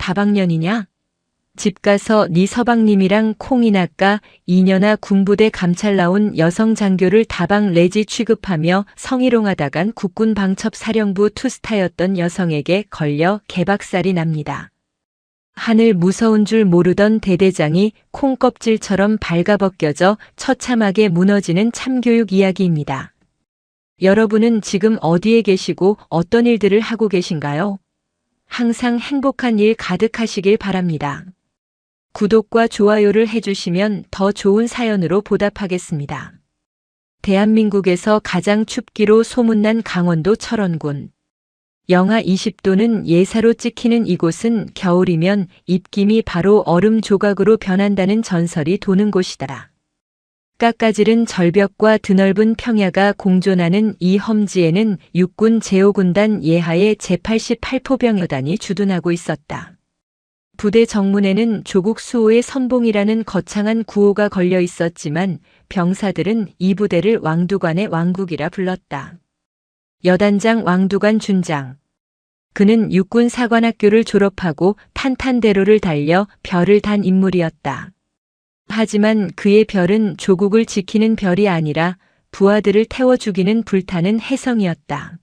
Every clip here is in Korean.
다방년이냐? 집 가서 네 서방님이랑 콩이나 까 2년아 군부대 감찰 나온 여성 장교를 다방 내지 취급하며 성희롱하다간 국군 방첩 사령부 투스타였던 여성에게 걸려 개박살이 납니다. 하늘 무서운 줄 모르던 대대장이 콩껍질처럼 발가벗겨져 처참하게 무너지는 참교육 이야기입니다. 여러분은 지금 어디에 계시고 어떤 일들을 하고 계신가요? 항상 행복한 일 가득하시길 바랍니다. 구독과 좋아요를 해주시면 더 좋은 사연으로 보답하겠습니다. 대한민국에서 가장 춥기로 소문난 강원도 철원군. 영하 20도는 예사로 찍히는 이곳은 겨울이면 입김이 바로 얼음 조각으로 변한다는 전설이 도는 곳이다. 깎아지른 절벽과 드넓은 평야가 공존하는 이 험지에는 육군 제5군단 예하의 제88포병여단이 주둔하고 있었다. 부대 정문에는 조국 수호의 선봉이라는 거창한 구호가 걸려 있었지만 병사들은 이 부대를 왕두관의 왕국이라 불렀다. 여단장 왕두관 준장. 그는 육군 사관학교를 졸업하고 탄탄대로를 달려 별을 단 인물이었다. 하지만 그의 별은 조국을 지키는 별이 아니라 부하들을 태워 죽이는 불타는 혜성이었다.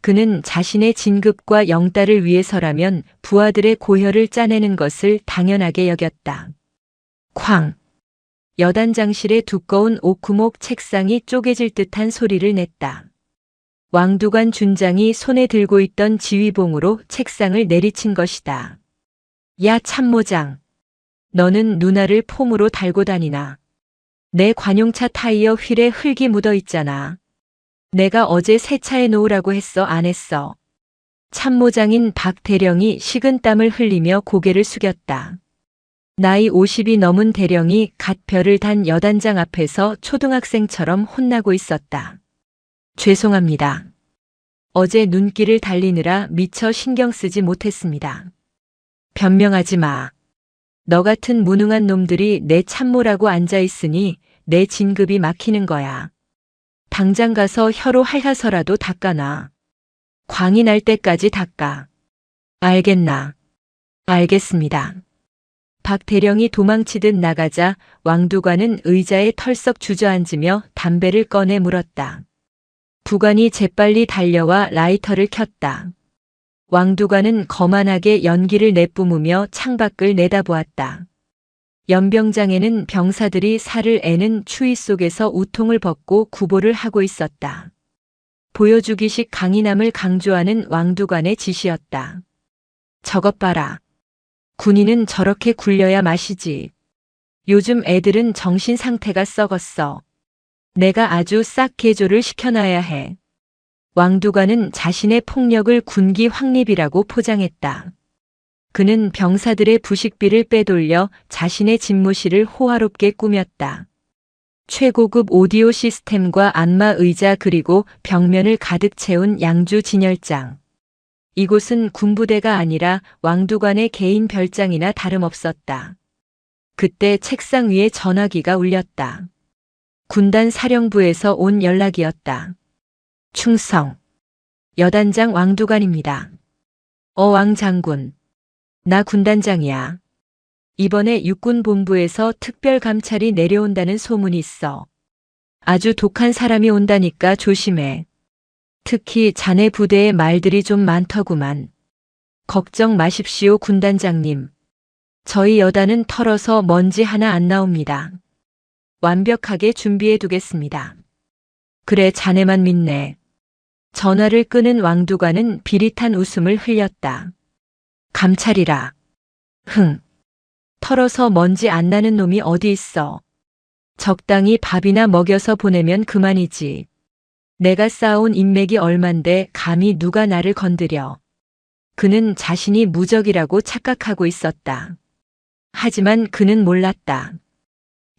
그는 자신의 진급과 영달을 위해서라면 부하들의 고혈을 짜내는 것을 당연하게 여겼다. 쾅! 여단장실의 두꺼운 오크목 책상이 쪼개질 듯한 소리를 냈다. 왕두관 준장이 손에 들고 있던 지휘봉으로 책상을 내리친 것이다. 야 참모장! 너는 누나를 폼으로 달고 다니나? 내 관용차 타이어 휠에 흙이 묻어 있잖아. 내가 어제 세차해 놓으라고 했어, 안 했어? 참모장인 박 대령이 식은땀을 흘리며 고개를 숙였다. 나이 50이 넘은 대령이 갓 별을 단 여단장 앞에서 초등학생처럼 혼나고 있었다. 죄송합니다. 어제 눈길을 달리느라 미처 신경 쓰지 못했습니다. 변명하지 마. 너 같은 무능한 놈들이 내 참모라고 앉아 있으니 내 진급이 막히는 거야. 당장 가서 혀로 핥아서라도 닦아놔. 광이 날 때까지 닦아. 알겠나? 알겠습니다. 박 대령이 도망치듯 나가자 왕두관은 의자에 털썩 주저앉으며 담배를 꺼내 물었다. 부관이 재빨리 달려와 라이터를 켰다. 왕두관은 거만하게 연기를 내뿜으며 창밖을 내다보았다. 연병장에는 병사들이 살을 애는 추위 속에서 우통을 벗고 구보를 하고 있었다. 보여주기식 강인함을 강조하는 왕두관의 지시였다. 저것 봐라. 군인은 저렇게 굴려야 마시지. 요즘 애들은 정신 상태가 썩었어. 내가 아주 싹 개조를 시켜놔야 해. 왕두관은 자신의 폭력을 군기 확립이라고 포장했다. 그는 병사들의 부식비를 빼돌려 자신의 집무실을 호화롭게 꾸몄다. 최고급 오디오 시스템과 안마 의자 그리고 벽면을 가득 채운 양주 진열장. 이곳은 군부대가 아니라 왕두관의 개인 별장이나 다름없었다. 그때 책상 위에 전화기가 울렸다. 군단 사령부에서 온 연락이었다. 충성. 여단장 왕두관입니다. 왕 장군. 나 군단장이야. 이번에 육군본부에서 특별감찰이 내려온다는 소문이 있어. 아주 독한 사람이 온다니까 조심해. 특히 자네 부대에 말들이 좀 많더구만. 걱정 마십시오 군단장님. 저희 여단은 털어서 먼지 하나 안 나옵니다. 완벽하게 준비해 두겠습니다. 그래 자네만 믿네. 전화를 끄는 왕두관은 비릿한 웃음을 흘렸다. 감찰이라. 흥. 털어서 먼지 안 나는 놈이 어디 있어. 적당히 밥이나 먹여서 보내면 그만이지. 내가 쌓아온 인맥이 얼만데 감히 누가 나를 건드려. 그는 자신이 무적이라고 착각하고 있었다. 하지만 그는 몰랐다.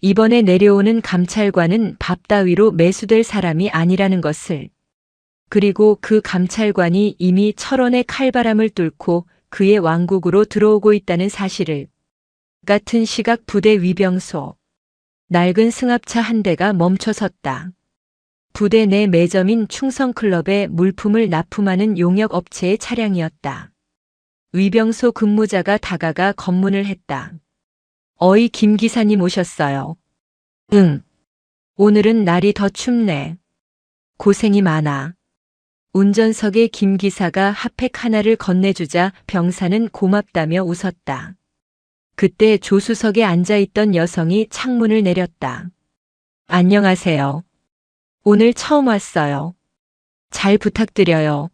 이번에 내려오는 감찰관은 밥 따위로 매수될 사람이 아니라는 것을. 그리고 그 감찰관이 이미 철원의 칼바람을 뚫고 그의 왕국으로 들어오고 있다는 사실을. 같은 시각 부대 위병소. 낡은 승합차 한 대가 멈춰섰다. 부대 내 매점인 충성클럽에 물품을 납품하는 용역업체의 차량이었다. 위병소 근무자가 다가가 검문을 했다. 어이 김 기사님 오셨어요. 응. 오늘은 날이 더 춥네. 고생이 많아. 운전석에 김 기사가 핫팩 하나를 건네주자 병사는 고맙다며 웃었다. 그때 조수석에 앉아있던 여성이 창문을 내렸다. 안녕하세요. 오늘 처음 왔어요. 잘 부탁드려요.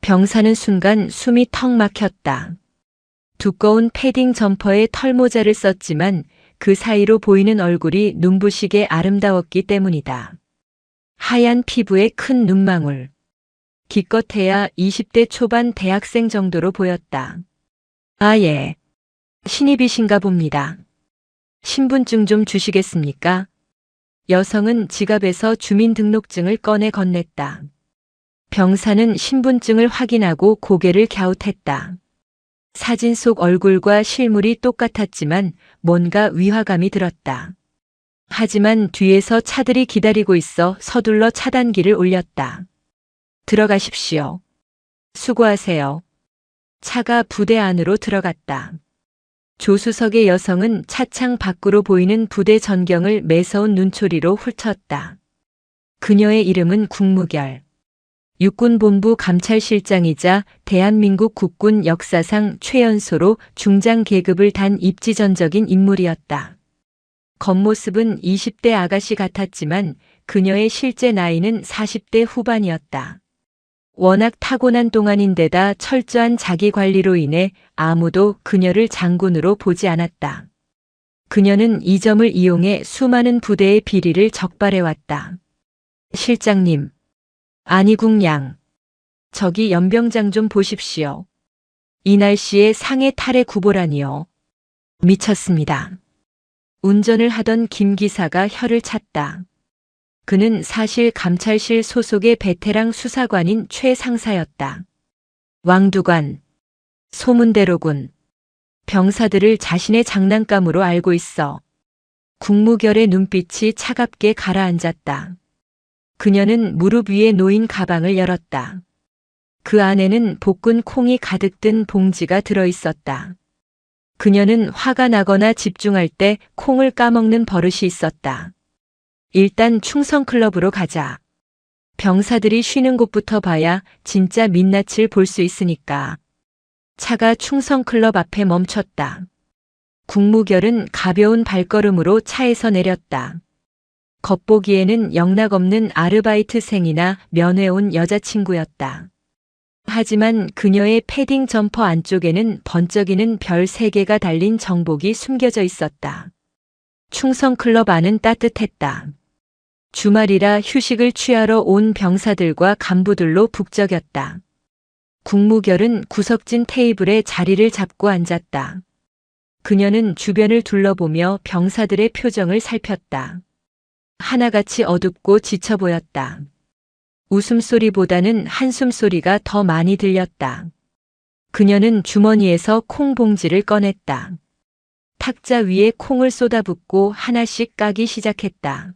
병사는 순간 숨이 턱 막혔다. 두꺼운 패딩 점퍼에 털모자를 썼지만 그 사이로 보이는 얼굴이 눈부시게 아름다웠기 때문이다. 하얀 피부에 큰 눈망울. 기껏해야 20대 초반 대학생 정도로 보였다. 아, 예. 신입이신가 봅니다. 신분증 좀 주시겠습니까? 여성은 지갑에서 주민등록증을 꺼내 건넸다. 병사는 신분증을 확인하고 고개를 갸웃했다. 사진 속 얼굴과 실물이 똑같았지만 뭔가 위화감이 들었다. 하지만 뒤에서 차들이 기다리고 있어 서둘러 차단기를 올렸다. 들어가십시오. 수고하세요. 차가 부대 안으로 들어갔다. 조수석의 여성은 차창 밖으로 보이는 부대 전경을 매서운 눈초리로 훑었다. 그녀의 이름은 국무결. 육군본부 감찰실장이자 대한민국 국군 역사상 최연소로 중장 계급을 단 입지전적인 인물이었다. 겉모습은 20대 아가씨 같았지만 그녀의 실제 나이는 40대 후반이었다. 워낙 타고난 동안인데다 철저한 자기관리로 인해 아무도 그녀를 장군으로 보지 않았다. 그녀는 이 점을 이용해 수많은 부대의 비리를 적발해왔다. 실장님. 안희국 양. 저기 연병장 좀 보십시오. 이 날씨에 상해 탈의 구보라니요. 미쳤습니다. 운전을 하던 김 기사가 혀를 찼다. 그는 사실 감찰실 소속의 베테랑 수사관인 최 상사였다. 왕두관. 소문대로군. 병사들을 자신의 장난감으로 알고 있어. 국무결의 눈빛이 차갑게 가라앉았다. 그녀는 무릎 위에 놓인 가방을 열었다. 그 안에는 볶은 콩이 가득 든 봉지가 들어있었다. 그녀는 화가 나거나 집중할 때 콩을 까먹는 버릇이 있었다. 일단 충성클럽으로 가자. 병사들이 쉬는 곳부터 봐야 진짜 민낯을 볼 수 있으니까. 차가 충성클럽 앞에 멈췄다. 국무결은 가벼운 발걸음으로 차에서 내렸다. 겉보기에는 영락없는 아르바이트생이나 면회 온 여자친구였다. 하지만 그녀의 패딩 점퍼 안쪽에는 번쩍이는 별 3개가 달린 정복이 숨겨져 있었다. 충성클럽 안은 따뜻했다. 주말이라 휴식을 취하러 온 병사들과 간부들로 북적였다. 국무결은 구석진 테이블에 자리를 잡고 앉았다. 그녀는 주변을 둘러보며 병사들의 표정을 살폈다. 하나같이 어둡고 지쳐 보였다. 웃음소리보다는 한숨소리가 더 많이 들렸다. 그녀는 주머니에서 콩 봉지를 꺼냈다. 탁자 위에 콩을 쏟아붓고 하나씩 까기 시작했다.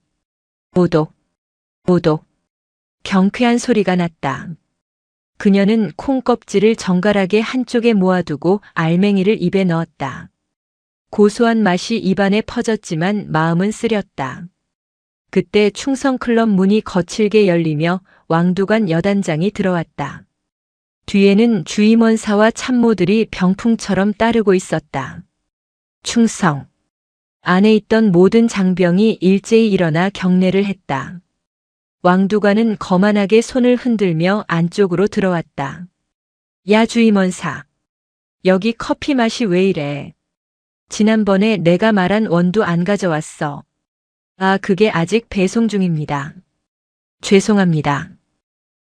오독, 오독. 경쾌한 소리가 났다. 그녀는 콩 껍질을 정갈하게 한쪽에 모아두고 알맹이를 입에 넣었다. 고소한 맛이 입안에 퍼졌지만 마음은 쓰렸다. 그때 충성클럽 문이 거칠게 열리며 왕두관 여단장이 들어왔다. 뒤에는 주임원사와 참모들이 병풍처럼 따르고 있었다. 충성. 안에 있던 모든 장병이 일제히 일어나 경례를 했다. 왕두관은 거만하게 손을 흔들며 안쪽으로 들어왔다. 야 주임원사. 여기 커피 맛이 왜 이래? 지난번에 내가 말한 원두 안 가져왔어. 아, 그게 아직 배송 중입니다. 죄송합니다.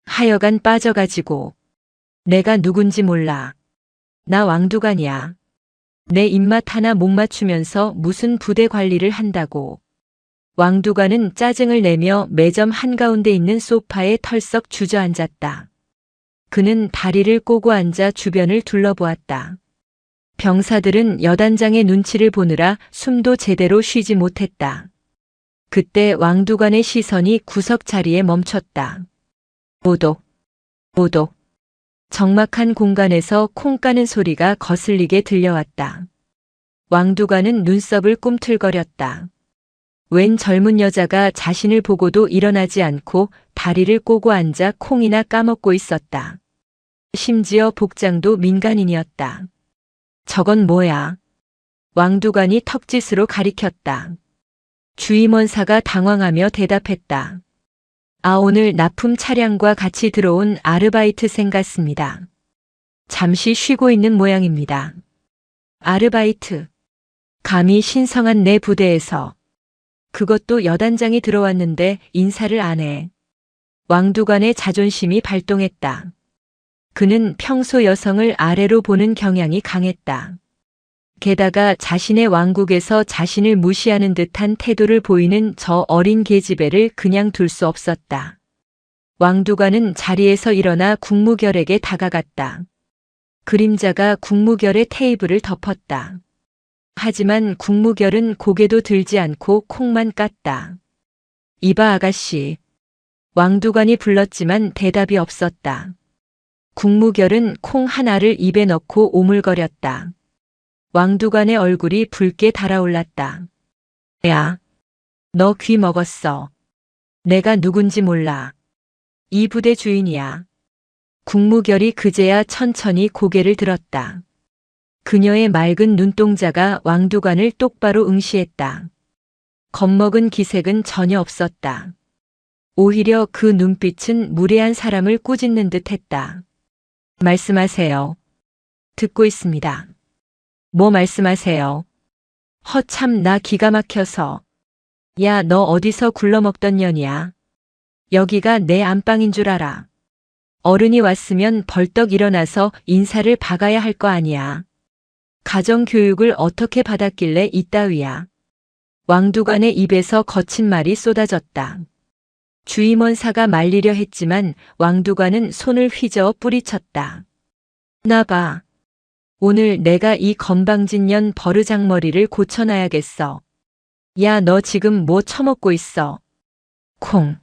하여간 빠져가지고. 내가 누군지 몰라. 나 왕두관이야. 내 입맛 하나 못 맞추면서 무슨 부대 관리를 한다고. 왕두관은 짜증을 내며 매점 한가운데 있는 소파에 털썩 주저앉았다. 그는 다리를 꼬고 앉아 주변을 둘러보았다. 병사들은 여단장의 눈치를 보느라 숨도 제대로 쉬지 못했다. 그때 왕두관의 시선이 구석 자리에 멈췄다. 오독, 오독. 적막한 공간에서 콩 까는 소리가 거슬리게 들려왔다. 왕두관은 눈썹을 꿈틀거렸다. 웬 젊은 여자가 자신을 보고도 일어나지 않고 다리를 꼬고 앉아 콩이나 까먹고 있었다. 심지어 복장도 민간인이었다. 저건 뭐야? 왕두관이 턱짓으로 가리켰다. 주임원사가 당황하며 대답했다. 아, 오늘 납품 차량과 같이 들어온 아르바이트생 같습니다. 잠시 쉬고 있는 모양입니다. 아르바이트. 감히 신성한 내 부대에서. 그것도 여단장이 들어왔는데 인사를 안 해. 왕두관의 자존심이 발동했다. 그는 평소 여성을 아래로 보는 경향이 강했다. 게다가 자신의 왕국에서 자신을 무시하는 듯한 태도를 보이는 저 어린 계집애를 그냥 둘 수 없었다. 왕두관은 자리에서 일어나 국무결에게 다가갔다. 그림자가 국무결의 테이블을 덮었다. 하지만 국무결은 고개도 들지 않고 콩만 깠다. 이봐 아가씨. 왕두관이 불렀지만 대답이 없었다. 국무결은 콩 하나를 입에 넣고 오물거렸다. 왕두관의 얼굴이 붉게 달아올랐다. 야, 너 귀 먹었어. 내가 누군지 몰라. 이 부대 주인이야. 국무결이 그제야 천천히 고개를 들었다. 그녀의 맑은 눈동자가 왕두관을 똑바로 응시했다. 겁먹은 기색은 전혀 없었다. 오히려 그 눈빛은 무례한 사람을 꾸짖는 듯 했다. 말씀하세요. 듣고 있습니다. 뭐 말씀하세요. 허참 나 기가 막혀서. 야, 너 어디서 굴러먹던 년이야. 여기가 내 안방인 줄 알아. 어른이 왔으면 벌떡 일어나서 인사를 박아야 할 거 아니야. 가정교육을 어떻게 받았길래 이따위야. 왕두관의 입에서 거친 말이 쏟아졌다. 주임원사가 말리려 했지만 왕두관은 손을 휘저어 뿌리쳤다. 나 봐. 오늘 내가 이 건방진 년 버르장머리를 고쳐놔야겠어. 야, 너 지금 뭐 처먹고 있어? 콩.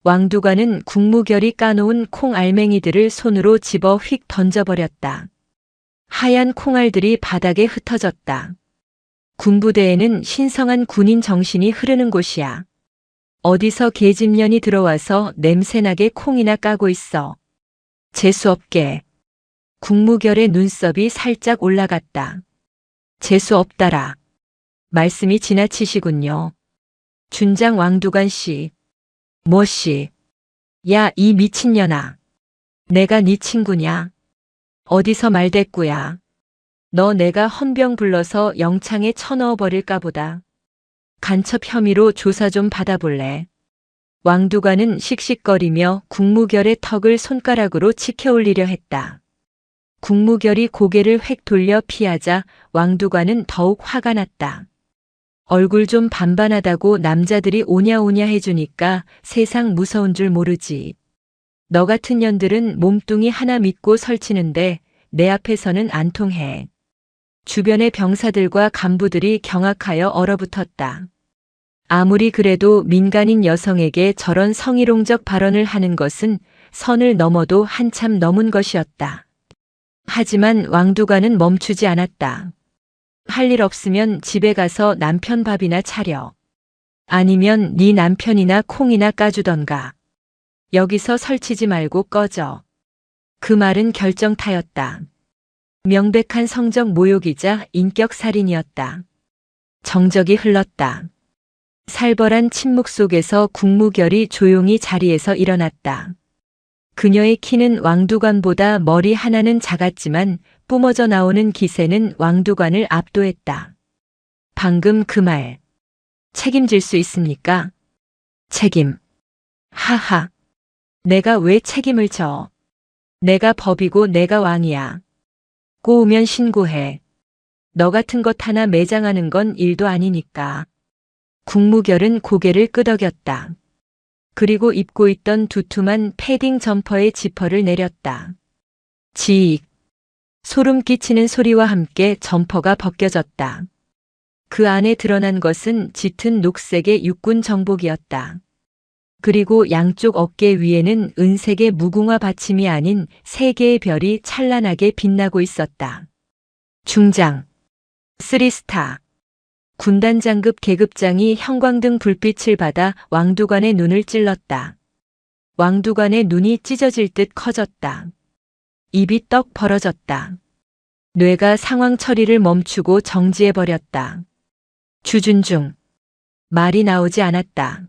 왕두관은 국무결이 까놓은 콩 알맹이들을 손으로 집어 휙 던져버렸다. 하얀 콩알들이 바닥에 흩어졌다. 군부대에는 신성한 군인 정신이 흐르는 곳이야. 어디서 계집년이 들어와서 냄새나게 콩이나 까고 있어. 재수없게. 국무결의 눈썹이 살짝 올라갔다. 재수없다라. 말씀이 지나치시군요. 준장 왕두관 씨. 뭐 씨. 야, 이 미친년아. 내가 네 친구냐? 어디서 말대꾸야. 너 내가 헌병 불러서 영창에 쳐넣어 버릴까 보다. 간첩 혐의로 조사 좀 받아볼래. 왕두관은 씩씩거리며 국무결의 턱을 손가락으로 치켜올리려 했다. 국무결이 고개를 획 돌려 피하자 왕두관은 더욱 화가 났다. 얼굴 좀 반반하다고 남자들이 오냐오냐 해주니까 세상 무서운 줄 모르지. 너 같은 년들은 몸뚱이 하나 믿고 설치는데 내 앞에서는 안 통해. 주변의 병사들과 간부들이 경악하여 얼어붙었다. 아무리 그래도 민간인 여성에게 저런 성희롱적 발언을 하는 것은 선을 넘어도 한참 넘은 것이었다. 하지만 왕두관은 멈추지 않았다. 할 일 없으면 집에 가서 남편 밥이나 차려. 아니면 네 남편이나 콩이나 까주던가. 여기서 설치지 말고 꺼져. 그 말은 결정타였다. 명백한 성적 모욕이자 인격 살인이었다. 정적이 흘렀다. 살벌한 침묵 속에서 국무결이 조용히 자리에서 일어났다. 그녀의 키는 왕두관보다 머리 하나는 작았지만 뿜어져 나오는 기세는 왕두관을 압도했다. 방금 그 말, 책임질 수 있습니까? 책임. 하하. 내가 왜 책임을 져? 내가 법이고 내가 왕이야. 꼬우면 신고해. 너 같은 것 하나 매장하는 건 일도 아니니까. 국무결은 고개를 끄덕였다. 그리고 입고 있던 두툼한 패딩 점퍼의 지퍼를 내렸다. 지익. 소름 끼치는 소리와 함께 점퍼가 벗겨졌다. 그 안에 드러난 것은 짙은 녹색의 육군 정복이었다. 그리고 양쪽 어깨 위에는 은색의 무궁화 받침이 아닌 3개의 별이 찬란하게 빛나고 있었다. 중장, 3스타. 군단장급 계급장이 형광등 불빛을 받아 왕두관의 눈을 찔렀다. 왕두관의 눈이 찢어질 듯 커졌다. 입이 떡 벌어졌다. 뇌가 상황 처리를 멈추고 정지해버렸다. 주준중. 말이 나오지 않았다.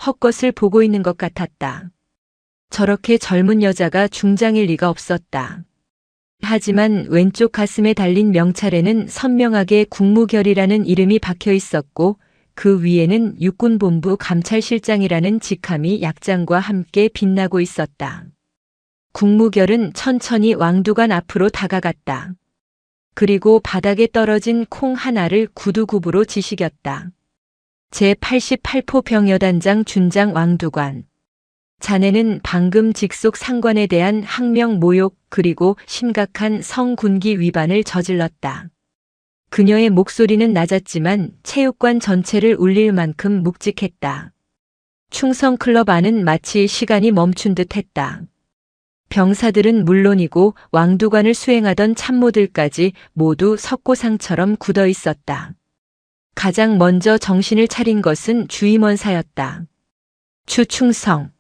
헛것을 보고 있는 것 같았다. 저렇게 젊은 여자가 중장일 리가 없었다. 하지만 왼쪽 가슴에 달린 명찰에는 선명하게 국무결이라는 이름이 박혀 있었고 그 위에는 육군본부 감찰실장이라는 직함이 약장과 함께 빛나고 있었다. 국무결은 천천히 왕두관 앞으로 다가갔다. 그리고 바닥에 떨어진 콩 하나를 구두굽으로 지시겼다. 제88포 병여단장 준장 왕두관. 자네는 방금 직속 상관에 대한 항명 모욕 그리고 심각한 성군기 위반을 저질렀다. 그녀의 목소리는 낮았지만 체육관 전체를 울릴 만큼 묵직했다. 충성클럽 안은 마치 시간이 멈춘 듯 했다. 병사들은 물론이고 왕두관을 수행하던 참모들까지 모두 석고상처럼 굳어 있었다. 가장 먼저 정신을 차린 것은 주임원사였다. 추충성.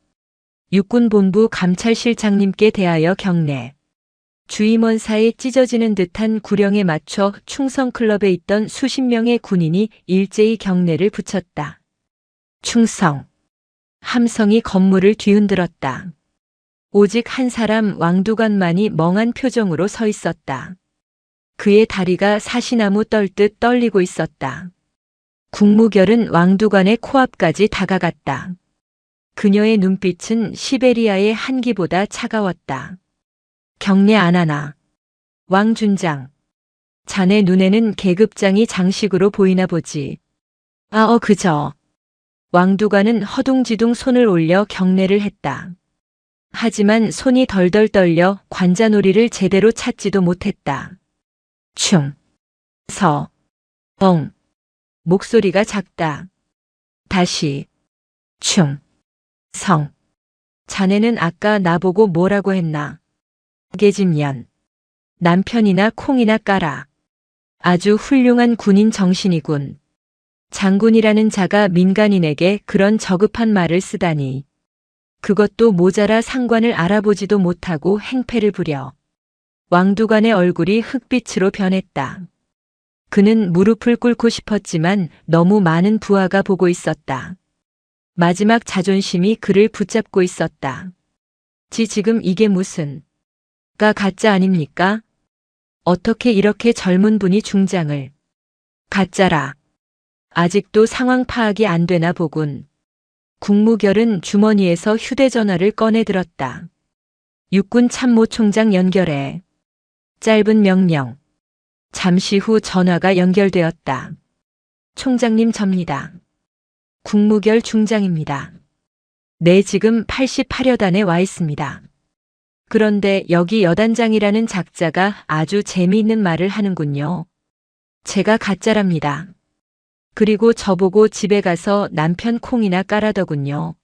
육군본부 감찰실장님께 대하여 경례. 주임원사의 찢어지는 듯한 구령에 맞춰 충성클럽에 있던 수십 명의 군인이 일제히 경례를 붙였다. 충성. 함성이 건물을 뒤흔들었다. 오직 한 사람 왕두관만이 멍한 표정으로 서 있었다. 그의 다리가 사시나무 떨듯 떨리고 있었다. 국무결은 왕두관의 코앞까지 다가갔다. 그녀의 눈빛은 시베리아의 한기보다 차가웠다. 경례 안 하나. 왕준장. 자네 눈에는 계급장이 장식으로 보이나 보지. 그저. 왕두관은 허둥지둥 손을 올려 경례를 했다. 하지만 손이 덜덜 떨려 관자놀이를 제대로 찾지도 못했다. 충. 서. 엉. 목소리가 작다. 다시. 충. 성. 자네는 아까 나보고 뭐라고 했나? 계집년. 남편이나 콩이나 까라. 아주 훌륭한 군인 정신이군. 장군이라는 자가 민간인에게 그런 저급한 말을 쓰다니. 그것도 모자라 상관을 알아보지도 못하고 행패를 부려. 왕두관의 얼굴이 흑빛으로 변했다. 그는 무릎을 꿇고 싶었지만 너무 많은 부하가 보고 있었다. 마지막 자존심이 그를 붙잡고 있었다. 지금 이게 무슨 가짜 아닙니까? 어떻게 이렇게 젊은 분이 중장을. 가짜라. 아직도 상황 파악이 안 되나 보군. 국무결은 주머니에서 휴대전화를 꺼내 들었다. 육군 참모총장 연결해. 짧은 명령. 잠시 후 전화가 연결되었다. 총장님 접니다. 국무결 중장입니다. 네, 지금 88여 단에 와 있습니다. 그런데 여기 여단장이라는 작자가 아주 재미있는 말을 하는군요. 제가 가짜랍니다. 그리고 저보고 집에 가서 남편 콩이나 까라더군요.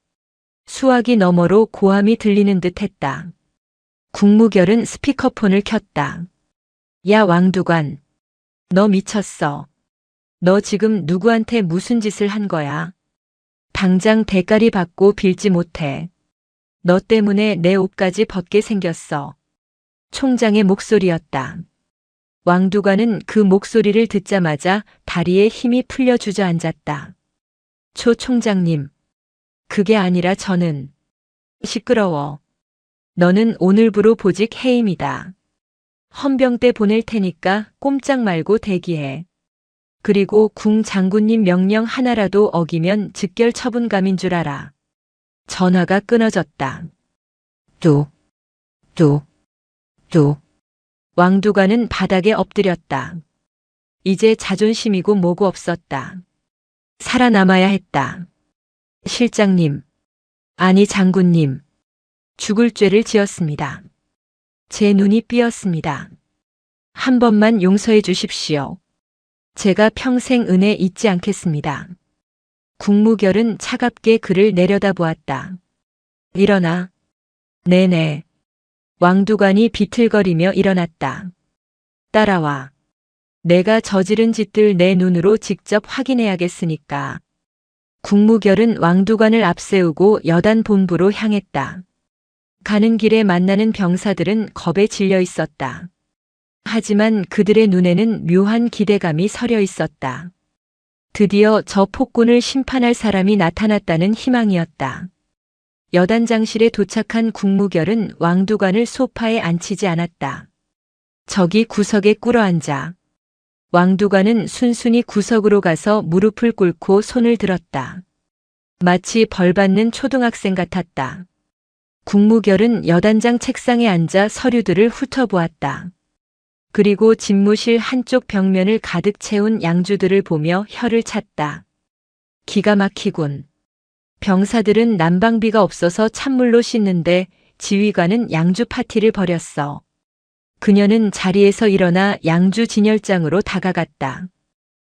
수화기 너머로 고함이 들리는 듯 했다. 국무결은 스피커폰을 켰다. 야 왕두관. 너 미쳤어. 너 지금 누구한테 무슨 짓을 한 거야? 당장 대가리 받고 빌지 못해. 너 때문에 내 옷까지 벗게 생겼어. 총장의 목소리였다. 왕두관은 그 목소리를 듣자마자 다리에 힘이 풀려 주저앉았다. 초 총장님. 그게 아니라 저는. 시끄러워. 너는 오늘부로 보직 해임이다. 헌병대 보낼 테니까 꼼짝 말고 대기해. 그리고 궁 장군님 명령 하나라도 어기면 즉결 처분감인 줄 알아. 전화가 끊어졌다. 뚝. 왕두관은 바닥에 엎드렸다. 이제 자존심이고 뭐고 없었다. 살아남아야 했다. 실장님. 아니 장군님. 죽을 죄를 지었습니다. 제 눈이 삐었습니다. 한 번만 용서해 주십시오. 제가 평생 은혜 잊지 않겠습니다. 국무결은 차갑게 그를 내려다보았다. 일어나. 네네. 왕두관이 비틀거리며 일어났다. 따라와. 내가 저지른 짓들 내 눈으로 직접 확인해야겠으니까. 국무결은 왕두관을 앞세우고 여단 본부로 향했다. 가는 길에 만나는 병사들은 겁에 질려 있었다. 하지만 그들의 눈에는 묘한 기대감이 서려 있었다. 드디어 저 폭군을 심판할 사람이 나타났다는 희망이었다. 여단장실에 도착한 국무결은 왕두관을 소파에 앉히지 않았다. 저기 구석에 꿇어앉아. 왕두관은 순순히 구석으로 가서 무릎을 꿇고 손을 들었다. 마치 벌받는 초등학생 같았다. 국무결은 여단장 책상에 앉아 서류들을 훑어보았다. 그리고 집무실 한쪽 벽면을 가득 채운 양주들을 보며 혀를 찼다. 기가 막히군. 병사들은 난방비가 없어서 찬물로 씻는데 지휘관은 양주 파티를 벌였어. 그녀는 자리에서 일어나 양주 진열장으로 다가갔다.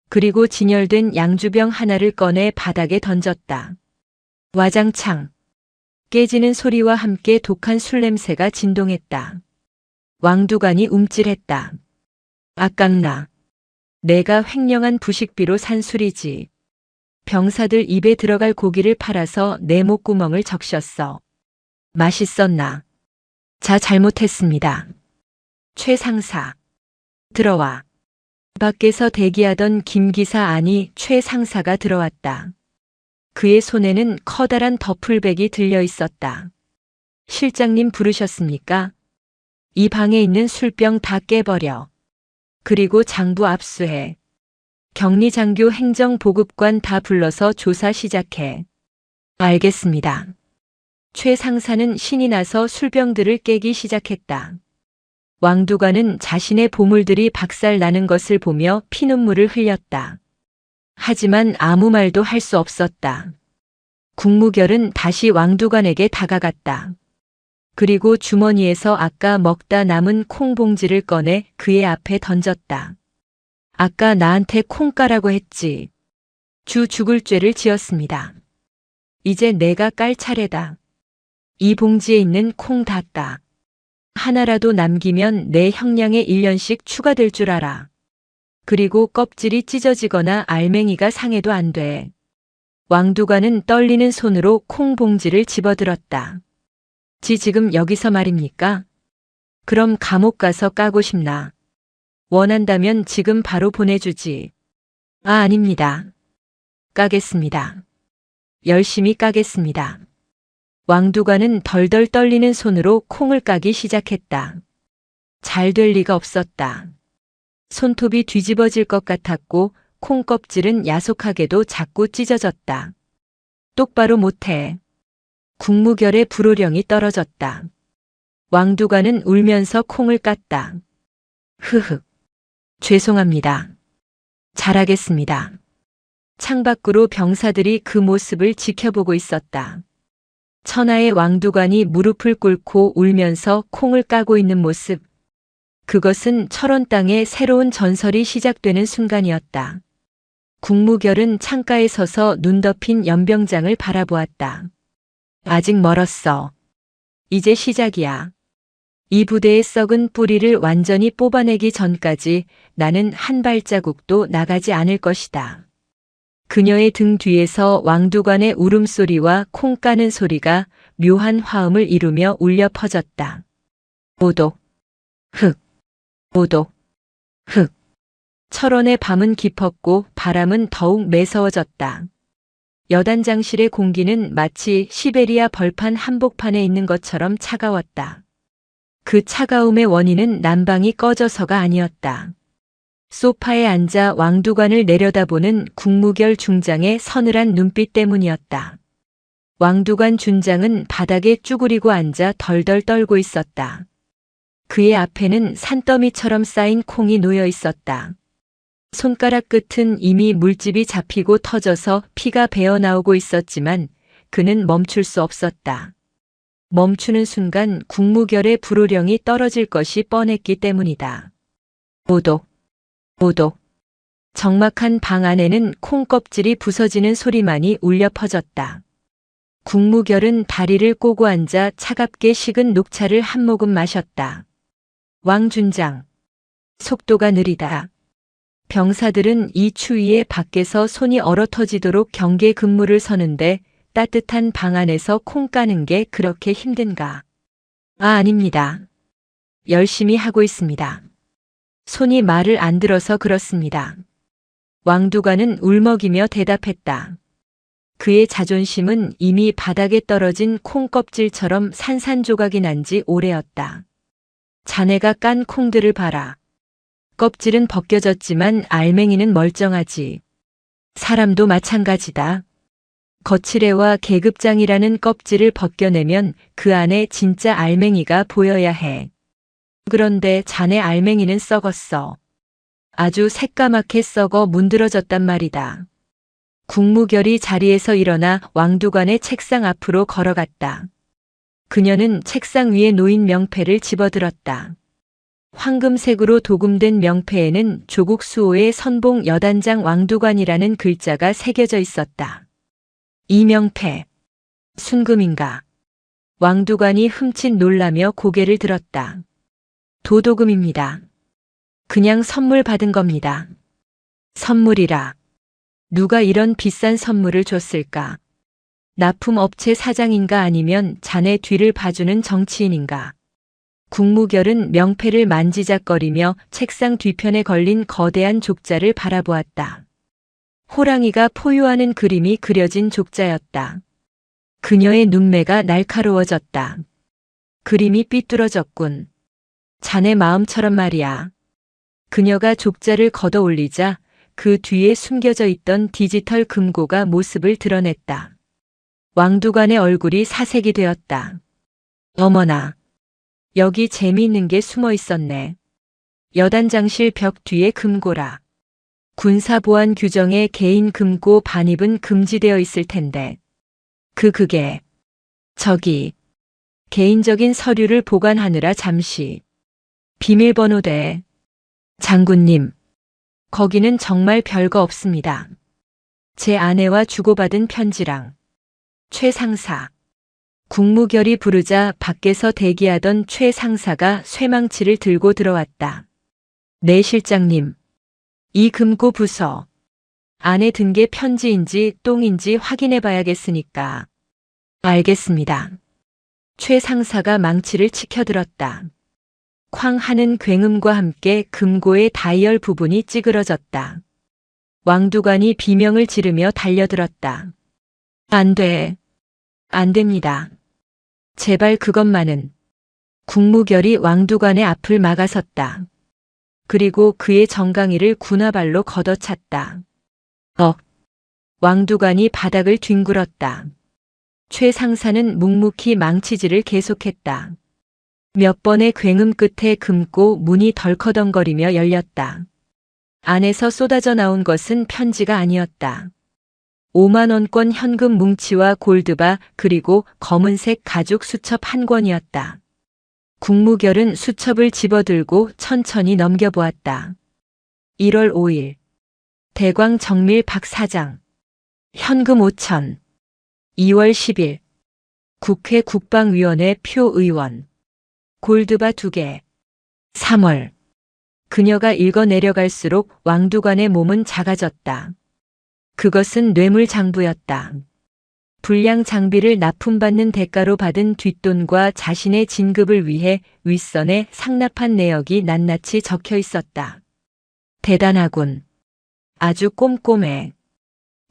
그리고 진열된 양주병 하나를 꺼내 바닥에 던졌다. 와장창. 깨지는 소리와 함께 독한 술 냄새가 진동했다. 왕두관이 움찔했다. 아깝나. 내가 횡령한 부식비로 산 술이지. 병사들 입에 들어갈 고기를 팔아서 내 목구멍을 적셨어. 맛있었나. 자, 잘못했습니다. 최 상사. 들어와. 밖에서 대기하던 김 기사 아니 최 상사가 들어왔다. 그의 손에는 커다란 더풀백이 들려 있었다. 실장님 부르셨습니까? 이 방에 있는 술병 다 깨버려. 그리고 장부 압수해. 격리장교 행정보급관 다 불러서 조사 시작해. 알겠습니다. 최 상사는 신이 나서 술병들을 깨기 시작했다. 왕두관은 자신의 보물들이 박살나는 것을 보며 피눈물을 흘렸다. 하지만 아무 말도 할 수 없었다. 국무결은 다시 왕두관에게 다가갔다. 그리고 주머니에서 아까 먹다 남은 콩봉지를 꺼내 그의 앞에 던졌다. 아까 나한테 콩 까라고 했지. 주 죽을 죄를 지었습니다. 이제 내가 깔 차례다. 이 봉지에 있는 콩 다 까. 하나라도 남기면 내 형량에 1년씩 추가될 줄 알아. 그리고 껍질이 찢어지거나 알맹이가 상해도 안 돼. 왕두관은 떨리는 손으로 콩 봉지를 집어들었다. 지금 여기서 말입니까? 그럼 감옥 가서 까고 싶나? 원한다면 지금 바로 보내주지. 아닙니다. 까겠습니다. 열심히 까겠습니다. 왕두관은 덜덜 떨리는 손으로 콩을 까기 시작했다. 잘 될 리가 없었다. 손톱이 뒤집어질 것 같았고 콩 껍질은 야속하게도 자꾸 찢어졌다. 똑바로 못해. 국무결의 불호령이 떨어졌다. 왕두관은 울면서 콩을 깠다. 흐흐. 죄송합니다. 잘하겠습니다. 창밖으로 병사들이 그 모습을 지켜보고 있었다. 천하의 왕두관이 무릎을 꿇고 울면서 콩을 까고 있는 모습. 그것은 철원 땅에 새로운 전설이 시작되는 순간이었다. 국무결은 창가에 서서 눈 덮인 연병장을 바라보았다. 아직 멀었어. 이제 시작이야. 이 부대의 썩은 뿌리를 완전히 뽑아내기 전까지 나는 한 발자국도 나가지 않을 것이다. 그녀의 등 뒤에서 왕두관의 울음소리와 콩 까는 소리가 묘한 화음을 이루며 울려 퍼졌다. 오독, 흑, 오독, 흑. 철원의 밤은 깊었고 바람은 더욱 매서워졌다. 여단장실의 공기는 마치 시베리아 벌판 한복판에 있는 것처럼 차가웠다. 그 차가움의 원인은 난방이 꺼져서가 아니었다. 소파에 앉아 왕두관을 내려다보는 국무결 중장의 서늘한 눈빛 때문이었다. 왕두관 중장은 바닥에 쭈그리고 앉아 덜덜 떨고 있었다. 그의 앞에는 산더미처럼 쌓인 콩이 놓여 있었다. 손가락 끝은 이미 물집이 잡히고 터져서 피가 배어나오고 있었지만 그는 멈출 수 없었다. 멈추는 순간 국무결의 불호령이 떨어질 것이 뻔했기 때문이다. 오독, 오독. 적막한 방 안에는 콩껍질이 부서지는 소리만이 울려 퍼졌다. 국무결은 다리를 꼬고 앉아 차갑게 식은 녹차를 한 모금 마셨다. 왕 준장. 속도가 느리다. 병사들은 이 추위에 밖에서 손이 얼어 터지도록 경계 근무를 서는데 따뜻한 방 안에서 콩 까는 게 그렇게 힘든가? 아닙니다. 열심히 하고 있습니다. 손이 말을 안 들어서 그렇습니다. 왕두관은 울먹이며 대답했다. 그의 자존심은 이미 바닥에 떨어진 콩껍질처럼 산산조각이 난 지 오래였다. 자네가 깐 콩들을 봐라. 껍질은 벗겨졌지만 알맹이는 멀쩡하지. 사람도 마찬가지다. 거칠애와 계급장이라는 껍질을 벗겨내면 그 안에 진짜 알맹이가 보여야 해. 그런데 자네 알맹이는 썩었어. 아주 새까맣게 썩어 문드러졌단 말이다. 국무결이 자리에서 일어나 왕두관의 책상 앞으로 걸어갔다. 그녀는 책상 위에 놓인 명패를 집어들었다. 황금색으로 도금된 명패에는 조국 수호의 선봉 여단장 왕두관이라는 글자가 새겨져 있었다. 이 명패, 순금인가? 왕두관이 흠칫 놀라며 고개를 들었다. 도도금입니다. 그냥 선물 받은 겁니다. 선물이라. 누가 이런 비싼 선물을 줬을까? 납품업체 사장인가 아니면 자네 뒤를 봐주는 정치인인가? 국무결은 명패를 만지작거리며 책상 뒤편에 걸린 거대한 족자를 바라보았다. 호랑이가 포효하는 그림이 그려진 족자였다. 그녀의 눈매가 날카로워졌다. 그림이 삐뚤어졌군. 자네 마음처럼 말이야. 그녀가 족자를 걷어 올리자 그 뒤에 숨겨져 있던 디지털 금고가 모습을 드러냈다. 왕두관의 얼굴이 사색이 되었다. 어머나. 여기 재미있는 게 숨어 있었네. 여단장실 벽 뒤에 금고라. 군사보안 규정에 개인 금고 반입은 금지되어 있을 텐데. 그게. 저기. 개인적인 서류를 보관하느라 잠시. 비밀번호대. 장군님. 거기는 정말 별거 없습니다. 제 아내와 주고받은 편지랑. 최 상사. 국무결이 부르자 밖에서 대기하던 최 상사가 쇠망치를 들고 들어왔다. 네 실장님. 이 금고 부서. 안에 든 게 편지인지 똥인지 확인해 봐야겠으니까. 알겠습니다. 최 상사가 망치를 치켜들었다. 쾅 하는 굉음과 함께 금고의 다이얼 부분이 찌그러졌다. 왕두관이 비명을 지르며 달려들었다. 안 돼. 안 됩니다. 제발 그것만은. 국무결이 왕두관의 앞을 막아섰다. 그리고 그의 정강이를 군화발로 걷어찼다. 왕두관이 바닥을 뒹굴었다. 최 상사는 묵묵히 망치질을 계속했다. 몇 번의 굉음 끝에 금고 문이 덜커덩거리며 열렸다. 안에서 쏟아져 나온 것은 편지가 아니었다. 5만 원권 현금 뭉치와 골드바 그리고 검은색 가죽 수첩 한 권이었다. 국무결은 수첩을 집어들고 천천히 넘겨보았다. 1월 5일. 대광 정밀 박 사장. 현금 5천. 2월 10일. 국회 국방위원회 표 의원. 골드바 2개. 3월. 그녀가 읽어 내려갈수록 왕두관의 몸은 작아졌다. 그것은 뇌물장부였다. 불량 장비를 납품받는 대가로 받은 뒷돈과 자신의 진급을 위해 윗선에 상납한 내역이 낱낱이 적혀 있었다. 대단하군. 아주 꼼꼼해.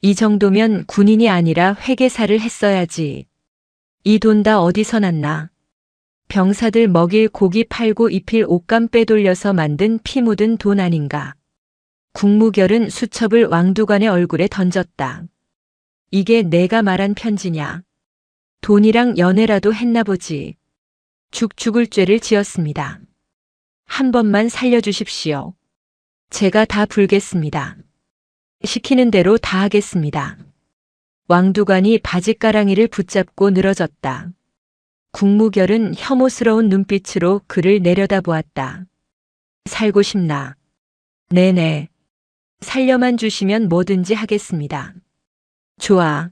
이 정도면 군인이 아니라 회계사를 했어야지. 이 돈 다 어디서 났나? 병사들 먹일 고기 팔고 입힐 옷감 빼돌려서 만든 피 묻은 돈 아닌가? 국무결은 수첩을 왕두관의 얼굴에 던졌다. 이게 내가 말한 편지냐? 돈이랑 연애라도 했나 보지. 죽을 죄를 지었습니다. 한 번만 살려주십시오. 제가 다 불겠습니다. 시키는 대로 다 하겠습니다. 왕두관이 바짓가랑이를 붙잡고 늘어졌다. 국무결은 혐오스러운 눈빛으로 그를 내려다보았다. 살고 싶나? 네네. 살려만 주시면 뭐든지 하겠습니다. 좋아.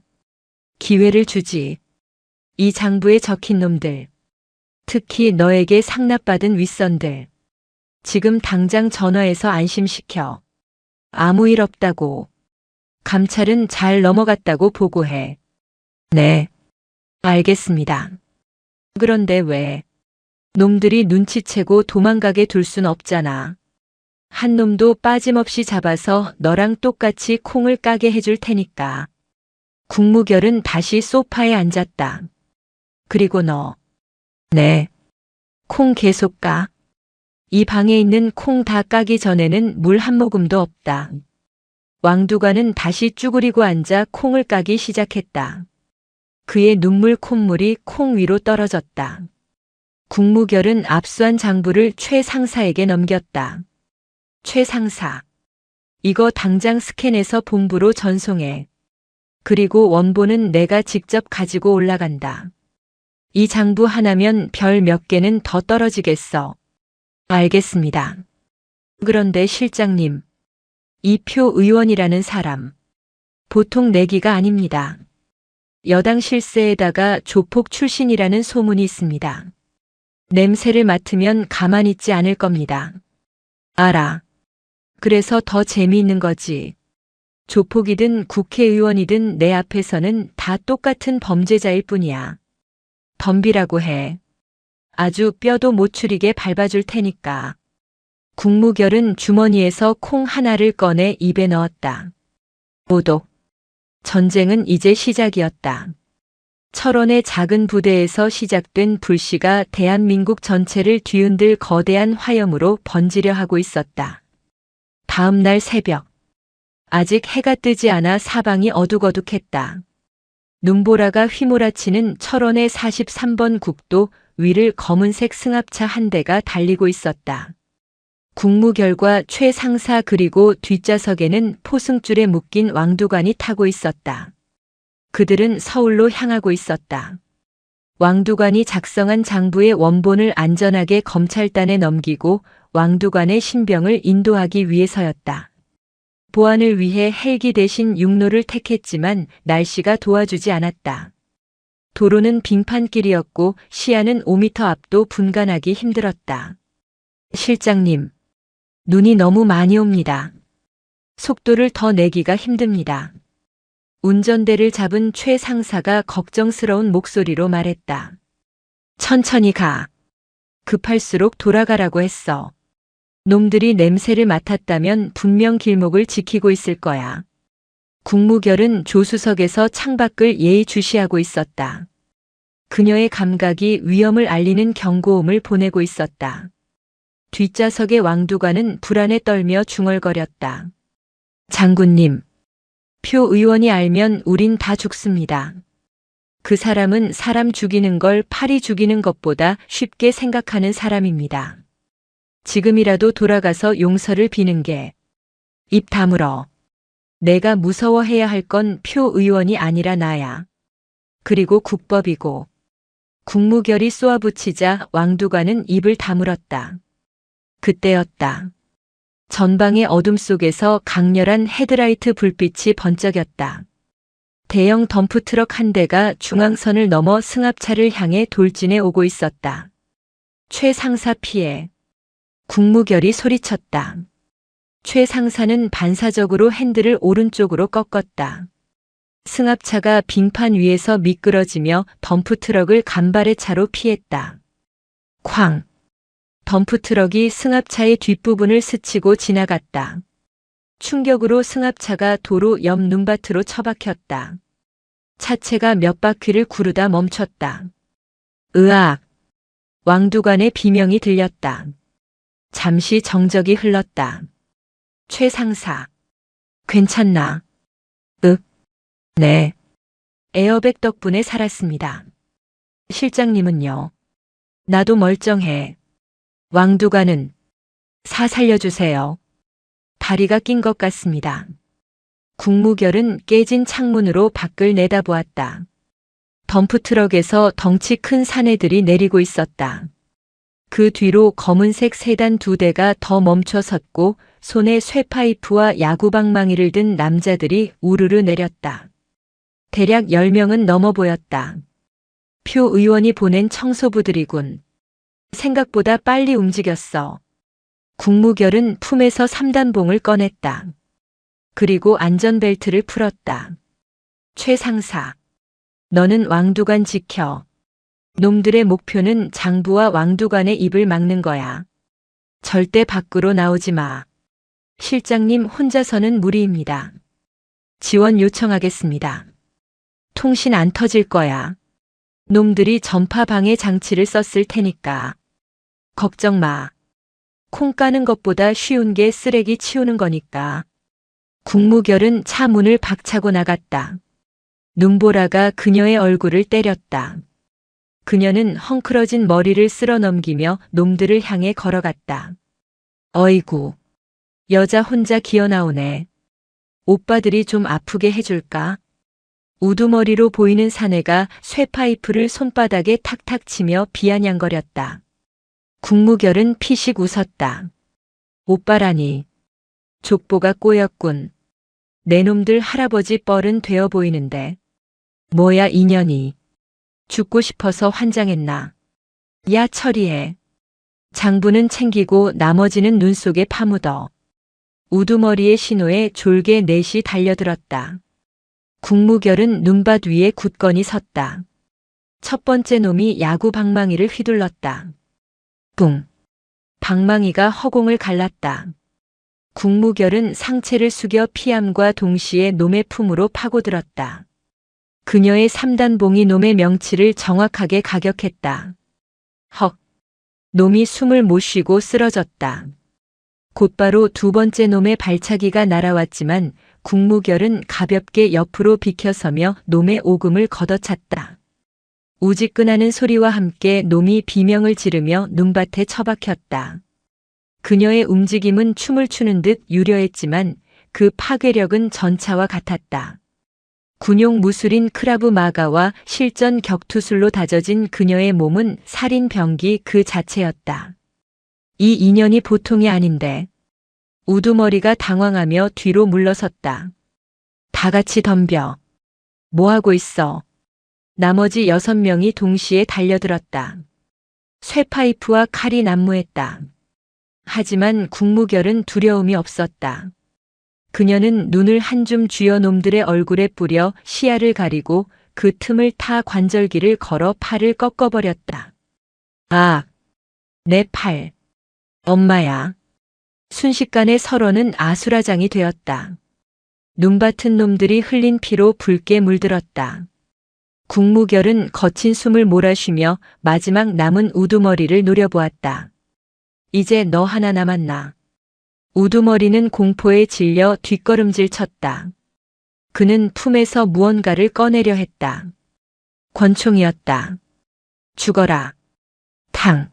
기회를 주지. 이 장부에 적힌 놈들. 특히 너에게 상납받은 윗선들. 지금 당장 전화해서 안심시켜. 아무 일 없다고. 감찰은 잘 넘어갔다고 보고해. 네. 알겠습니다. 그런데 왜? 놈들이 눈치채고 도망가게 둘 순 없잖아. 한 놈도 빠짐없이 잡아서 너랑 똑같이 콩을 까게 해줄 테니까. 국무결은 다시 소파에 앉았다. 그리고 너. 네. 콩 계속 까. 이 방에 있는 콩 다 까기 전에는 물 한 모금도 없다. 왕두관은 다시 쭈그리고 앉아 콩을 까기 시작했다. 그의 눈물 콧물이 콩 위로 떨어졌다. 국무결은 압수한 장부를 최 상사에게 넘겼다. 최 상사. 이거 당장 스캔해서 본부로 전송해. 그리고 원본은 내가 직접 가지고 올라간다. 이 장부 하나면 별 몇 개는 더 떨어지겠어. 알겠습니다. 그런데 실장님, 이 표 의원이라는 사람, 보통 내기가 아닙니다. 여당 실세에다가 조폭 출신이라는 소문이 있습니다. 냄새를 맡으면 가만히 있지 않을 겁니다. 알아. 그래서 더 재미있는 거지. 조폭이든 국회의원이든 내 앞에서는 다 똑같은 범죄자일 뿐이야. 덤비라고 해. 아주 뼈도 못 추리게 밟아줄 테니까. 국무결은 주머니에서 콩 하나를 꺼내 입에 넣었다. 오독. 전쟁은 이제 시작이었다. 철원의 작은 부대에서 시작된 불씨가 대한민국 전체를 뒤흔들 거대한 화염으로 번지려 하고 있었다. 다음 날 새벽. 아직 해가 뜨지 않아 사방이 어둑어둑했다. 눈보라가 휘몰아치는 철원의 43번 국도 위를 검은색 승합차 한 대가 달리고 있었다. 국무결과 최 상사 그리고 뒷좌석에는 포승줄에 묶인 왕두관이 타고 있었다. 그들은 서울로 향하고 있었다. 왕두관이 작성한 장부의 원본을 안전하게 검찰단에 넘기고 왕두관의 신병을 인도하기 위해서였다. 보안을 위해 헬기 대신 육로를 택했지만 날씨가 도와주지 않았다. 도로는 빙판길이었고 시야는 5m 앞도 분간하기 힘들었다. 실장님, 눈이 너무 많이 옵니다. 속도를 더 내기가 힘듭니다. 운전대를 잡은 최 상사가 걱정스러운 목소리로 말했다. 천천히 가. 급할수록 돌아가라고 했어. 놈들이 냄새를 맡았다면 분명 길목을 지키고 있을 거야. 국무결은 조수석에서 창밖을 예의주시하고 있었다. 그녀의 감각이 위험을 알리는 경고음을 보내고 있었다. 뒷좌석의 왕두관은 불안에 떨며 중얼거렸다. 장군님, 표 의원이 알면 우린 다 죽습니다. 그 사람은 사람 죽이는 걸 파리 죽이는 것보다 쉽게 생각하는 사람입니다. 지금이라도 돌아가서 용서를 비는 게. 입 다물어. 내가 무서워해야 할 건 표 의원이 아니라 나야. 그리고 국법이고. 국무결이 쏘아붙이자 왕두관은 입을 다물었다. 그때였다. 전방의 어둠 속에서 강렬한 헤드라이트 불빛이 번쩍였다. 대형 덤프트럭 한 대가 중앙선을 넘어 승합차를 향해 돌진해 오고 있었다. 최 상사 피해. 국무결이 소리쳤다. 최 상사는 반사적으로 핸들을 오른쪽으로 꺾었다. 승합차가 빙판 위에서 미끄러지며 덤프트럭을 간발의 차로 피했다. 쾅! 덤프트럭이 승합차의 뒷부분을 스치고 지나갔다. 충격으로 승합차가 도로 옆 눈밭으로 처박혔다. 차체가 몇 바퀴를 구르다 멈췄다. 으악! 왕두관의 비명이 들렸다. 잠시 정적이 흘렀다. 최 상사. 괜찮나? 네. 에어백 덕분에 살았습니다. 실장님은요? 나도 멀쩡해. 왕두관은 살려주세요. 다리가 낀 것 같습니다. 국무결은 깨진 창문으로 밖을 내다보았다. 덤프트럭에서 덩치 큰 사내들이 내리고 있었다. 그 뒤로 검은색 세단 2대가 더 멈춰 섰고 손에 쇠파이프와 야구방망이를 든 남자들이 우르르 내렸다. 대략 10명은 넘어 보였다. 표 의원이 보낸 청소부들이군. 생각보다 빨리 움직였어. 국무결은 품에서 3단봉을 꺼냈다. 그리고 안전벨트를 풀었다. 최 상사, 너는 왕두관 지켜. 놈들의 목표는 장부와 왕두관의 입을 막는 거야. 절대 밖으로 나오지 마. 실장님 혼자서는 무리입니다. 지원 요청하겠습니다. 통신 안 터질 거야. 놈들이 전파 방해 장치를 썼을 테니까. 걱정 마. 콩 까는 것보다 쉬운 게 쓰레기 치우는 거니까. 국무결은 차 문을 박차고 나갔다. 눈보라가 그녀의 얼굴을 때렸다. 그녀는 헝클어진 머리를 쓸어 넘기며 놈들을 향해 걸어갔다. 어이구, 여자 혼자 기어나오네. 오빠들이 좀 아프게 해줄까? 우두머리로 보이는 사내가 쇠파이프를 손바닥에 탁탁 치며 비아냥거렸다. 국무결은 피식 웃었다. 오빠라니. 족보가 꼬였군. 내 놈들 할아버지 뻘은 되어 보이는데. 뭐야 인연이. 죽고 싶어서 환장했나. 야 처리해. 장부는 챙기고 나머지는 눈 속에 파묻어. 우두머리의 신호에 졸개 넷이 달려들었다. 국무결은 눈밭 위에 굳건히 섰다. 첫 번째 놈이 야구 방망이를 휘둘렀다. 뿡. 방망이가 허공을 갈랐다. 국무결은 상체를 숙여 피함과 동시에 놈의 품으로 파고들었다. 그녀의 3단봉이 놈의 명치를 정확하게 가격했다. 헉. 놈이 숨을 못 쉬고 쓰러졌다. 곧바로 두 번째 놈의 발차기가 날아왔지만 국무결은 가볍게 옆으로 비켜서며 놈의 오금을 걷어찼다. 우지끈하는 소리와 함께 놈이 비명을 지르며 눈밭에 처박혔다. 그녀의 움직임은 춤을 추는 듯 유려했지만 그 파괴력은 전차와 같았다. 군용 무술인 크라브 마가와 실전 격투술로 다져진 그녀의 몸은 살인 병기 그 자체였다. 이 인연이 보통이 아닌데. 우두머리가 당황하며 뒤로 물러섰다. 다 같이 덤벼. 뭐하고 있어? 나머지 6명이 동시에 달려들었다. 쇠파이프와 칼이 난무했다. 하지만 국무결은 두려움이 없었다. 그녀는 눈을 한 줌 쥐어 놈들의 얼굴에 뿌려 시야를 가리고 그 틈을 타 관절기를 걸어 팔을 꺾어버렸다. 아, 내 팔. 엄마야. 순식간에 서로는 아수라장이 되었다. 눈밭은 놈들이 흘린 피로 붉게 물들었다. 국무결은 거친 숨을 몰아쉬며 마지막 남은 우두머리를 노려보았다. 이제 너 하나 남았나. 우두머리는 공포에 질려 뒷걸음질 쳤다. 그는 품에서 무언가를 꺼내려 했다. 권총이었다. 죽어라. 탕.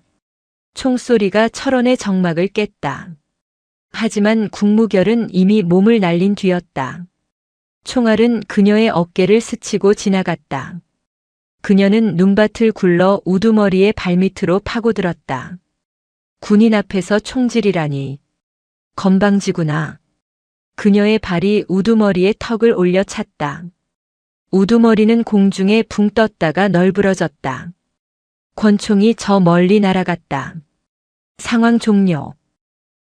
총소리가 철원의 정막을 깼다. 하지만 국무결은 이미 몸을 날린 뒤였다. 총알은 그녀의 어깨를 스치고 지나갔다. 그녀는 눈밭을 굴러 우두머리의 발밑으로 파고들었다. 군인 앞에서 총질이라니. 건방지구나. 그녀의 발이 우두머리의 턱을 올려 찼다. 우두머리는 공중에 붕 떴다가 널브러졌다. 권총이 저 멀리 날아갔다. 상황 종료.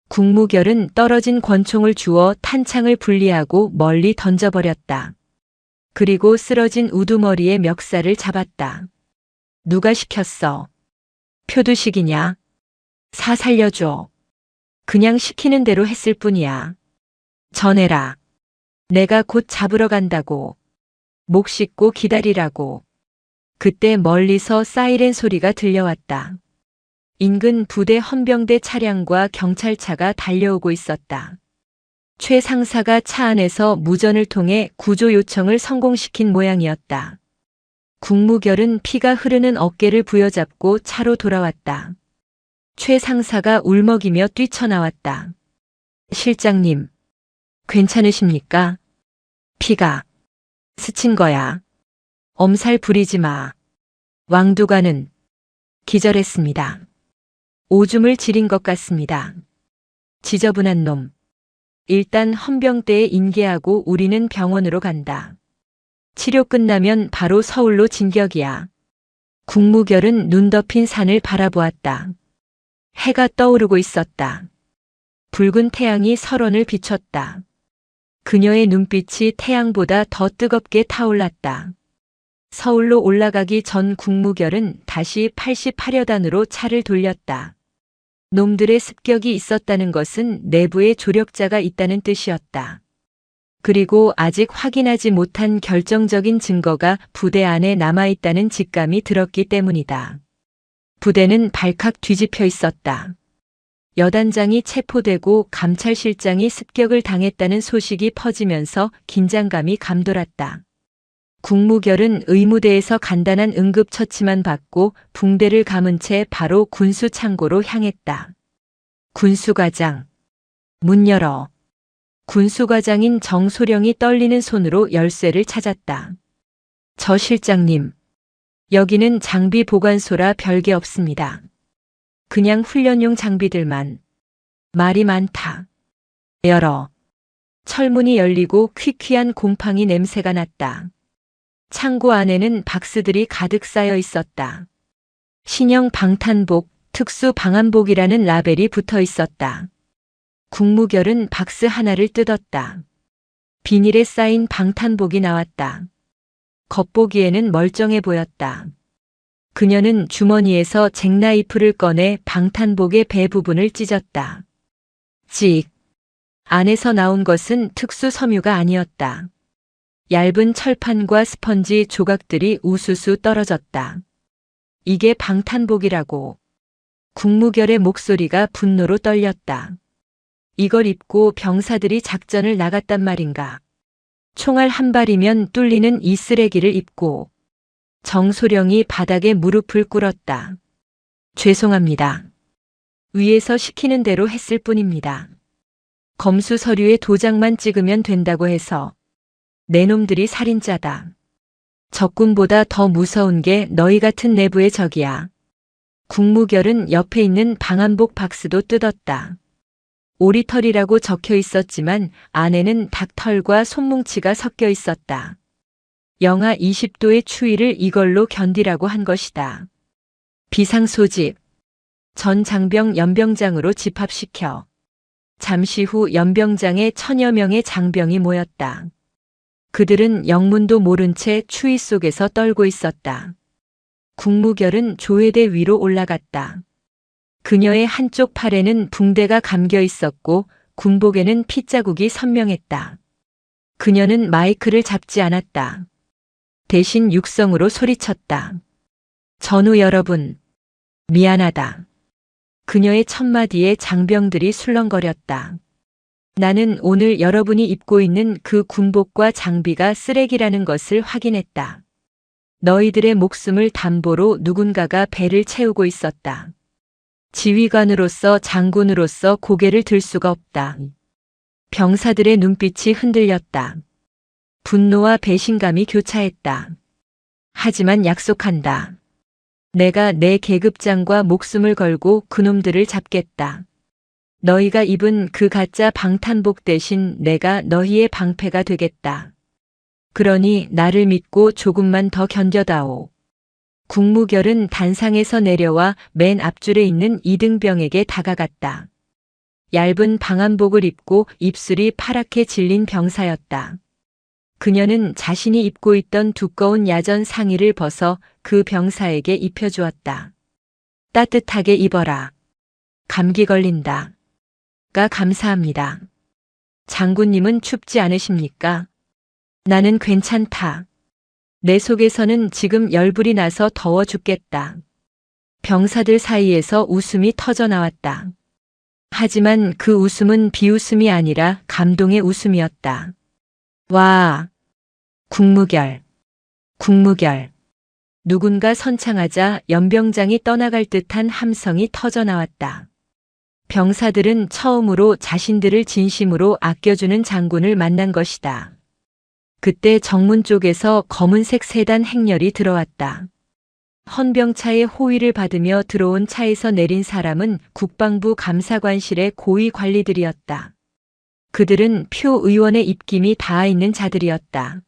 국무결은 떨어진 권총을 주워 탄창을 분리하고 멀리 던져버렸다. 그리고 쓰러진 우두머리의 멱살을 잡았다. 누가 시켰어? 표두식이냐? 사 살려줘. 그냥 시키는 대로 했을 뿐이야. 전해라. 내가 곧 잡으러 간다고. 목 씻고 기다리라고. 그때 멀리서 사이렌 소리가 들려왔다. 인근 부대 헌병대 차량과 경찰차가 달려오고 있었다. 최 상사가 차 안에서 무전을 통해 구조 요청을 성공시킨 모양이었다. 국무결은 피가 흐르는 어깨를 부여잡고 차로 돌아왔다. 최 상사가 울먹이며 뛰쳐나왔다. 실장님, 괜찮으십니까? 피가 스친 거야. 엄살 부리지 마. 왕두관은 기절했습니다. 오줌을 지린 것 같습니다. 지저분한 놈. 일단 헌병대에 인계하고 우리는 병원으로 간다. 치료 끝나면 바로 서울로 진격이야. 국무결은 눈 덮인 산을 바라보았다. 해가 떠오르고 있었다. 붉은 태양이 설원을 비췄다. 그녀의 눈빛이 태양보다 더 뜨겁게 타올랐다. 서울로 올라가기 전 국무결은 다시 88여단으로 차를 돌렸다. 놈들의 습격이 있었다는 것은 내부에 조력자가 있다는 뜻이었다. 그리고 아직 확인하지 못한 결정적인 증거가 부대 안에 남아있다는 직감이 들었기 때문이다. 부대는 발칵 뒤집혀 있었다. 여단장이 체포되고 감찰실장이 습격을 당했다는 소식이 퍼지면서 긴장감이 감돌았다. 국무결은 의무대에서 간단한 응급처치만 받고 붕대를 감은 채 바로 군수창고로 향했다. 군수과장. 문 열어. 군수과장인 정소령이 떨리는 손으로 열쇠를 찾았다. 저 실장님. 여기는 장비 보관소라 별게 없습니다. 그냥 훈련용 장비들만. 말이 많다. 열어. 철문이 열리고 퀴퀴한 곰팡이 냄새가 났다. 창고 안에는 박스들이 가득 쌓여 있었다. 신형 방탄복, 특수 방한복이라는 라벨이 붙어 있었다. 국무결은 박스 하나를 뜯었다. 비닐에 쌓인 방탄복이 나왔다. 겉보기에는 멀쩡해 보였다. 그녀는 주머니에서 잭나이프를 꺼내 방탄복의 배 부분을 찢었다. 찍. 안에서 나온 것은 특수 섬유가 아니었다. 얇은 철판과 스펀지 조각들이 우수수 떨어졌다. 이게 방탄복이라고. 국무결의 목소리가 분노로 떨렸다. 이걸 입고 병사들이 작전을 나갔단 말인가. 총알 한 발이면 뚫리는 이 쓰레기를 입고. 정소령이 바닥에 무릎을 꿇었다. 죄송합니다. 위에서 시키는 대로 했을 뿐입니다. 검수 서류에 도장만 찍으면 된다고 해서. 내 놈들이 살인자다. 적군보다 더 무서운 게 너희 같은 내부의 적이야. 국무결은 옆에 있는 방한복 박스도 뜯었다. 오리털이라고 적혀 있었지만 안에는 닭털과 손뭉치가 섞여 있었다. 영하 20도의 추위를 이걸로 견디라고 한 것이다. 비상소집. 전 장병 연병장으로 집합시켜. 잠시 후 연병장에 1000여 명의 장병이 모였다. 그들은 영문도 모른 채 추위 속에서 떨고 있었다. 국무결은 조회대 위로 올라갔다. 그녀의 한쪽 팔에는 붕대가 감겨 있었고 군복에는 핏자국이 선명했다. 그녀는 마이크를 잡지 않았다. 대신 육성으로 소리쳤다. 전우 여러분, 미안하다. 그녀의 첫마디에 장병들이 술렁거렸다. 나는 오늘 여러분이 입고 있는 그 군복과 장비가 쓰레기라는 것을 확인했다. 너희들의 목숨을 담보로 누군가가 배를 채우고 있었다. 지휘관으로서 장군으로서 고개를 들 수가 없다. 병사들의 눈빛이 흔들렸다. 분노와 배신감이 교차했다. 하지만 약속한다. 내가 내 계급장과 목숨을 걸고 그놈들을 잡겠다. 너희가 입은 그 가짜 방탄복 대신 내가 너희의 방패가 되겠다. 그러니 나를 믿고 조금만 더 견뎌다오. 국무결은 단상에서 내려와 맨 앞줄에 있는 이등병에게 다가갔다. 얇은 방한복을 입고 입술이 파랗게 질린 병사였다. 그녀는 자신이 입고 있던 두꺼운 야전 상의를 벗어 그 병사에게 입혀주었다. 따뜻하게 입어라. 감기 걸린다. 가 감사합니다. 장군님은 춥지 않으십니까? 나는 괜찮다. 내 속에서는 지금 열불이 나서 더워 죽겠다. 병사들 사이에서 웃음이 터져 나왔다. 하지만 그 웃음은 비웃음이 아니라 감동의 웃음이었다. 와, 국무결, 국무결. 누군가 선창하자 연병장이 떠나갈 듯한 함성이 터져 나왔다. 병사들은 처음으로 자신들을 진심으로 아껴주는 장군을 만난 것이다. 그때 정문 쪽에서 검은색 세단 행렬이 들어왔다. 헌병차의 호위를 받으며 들어온 차에서 내린 사람은 국방부 감사관실의 고위 관리들이었다. 그들은 표 의원의 입김이 닿아 있는 자들이었다.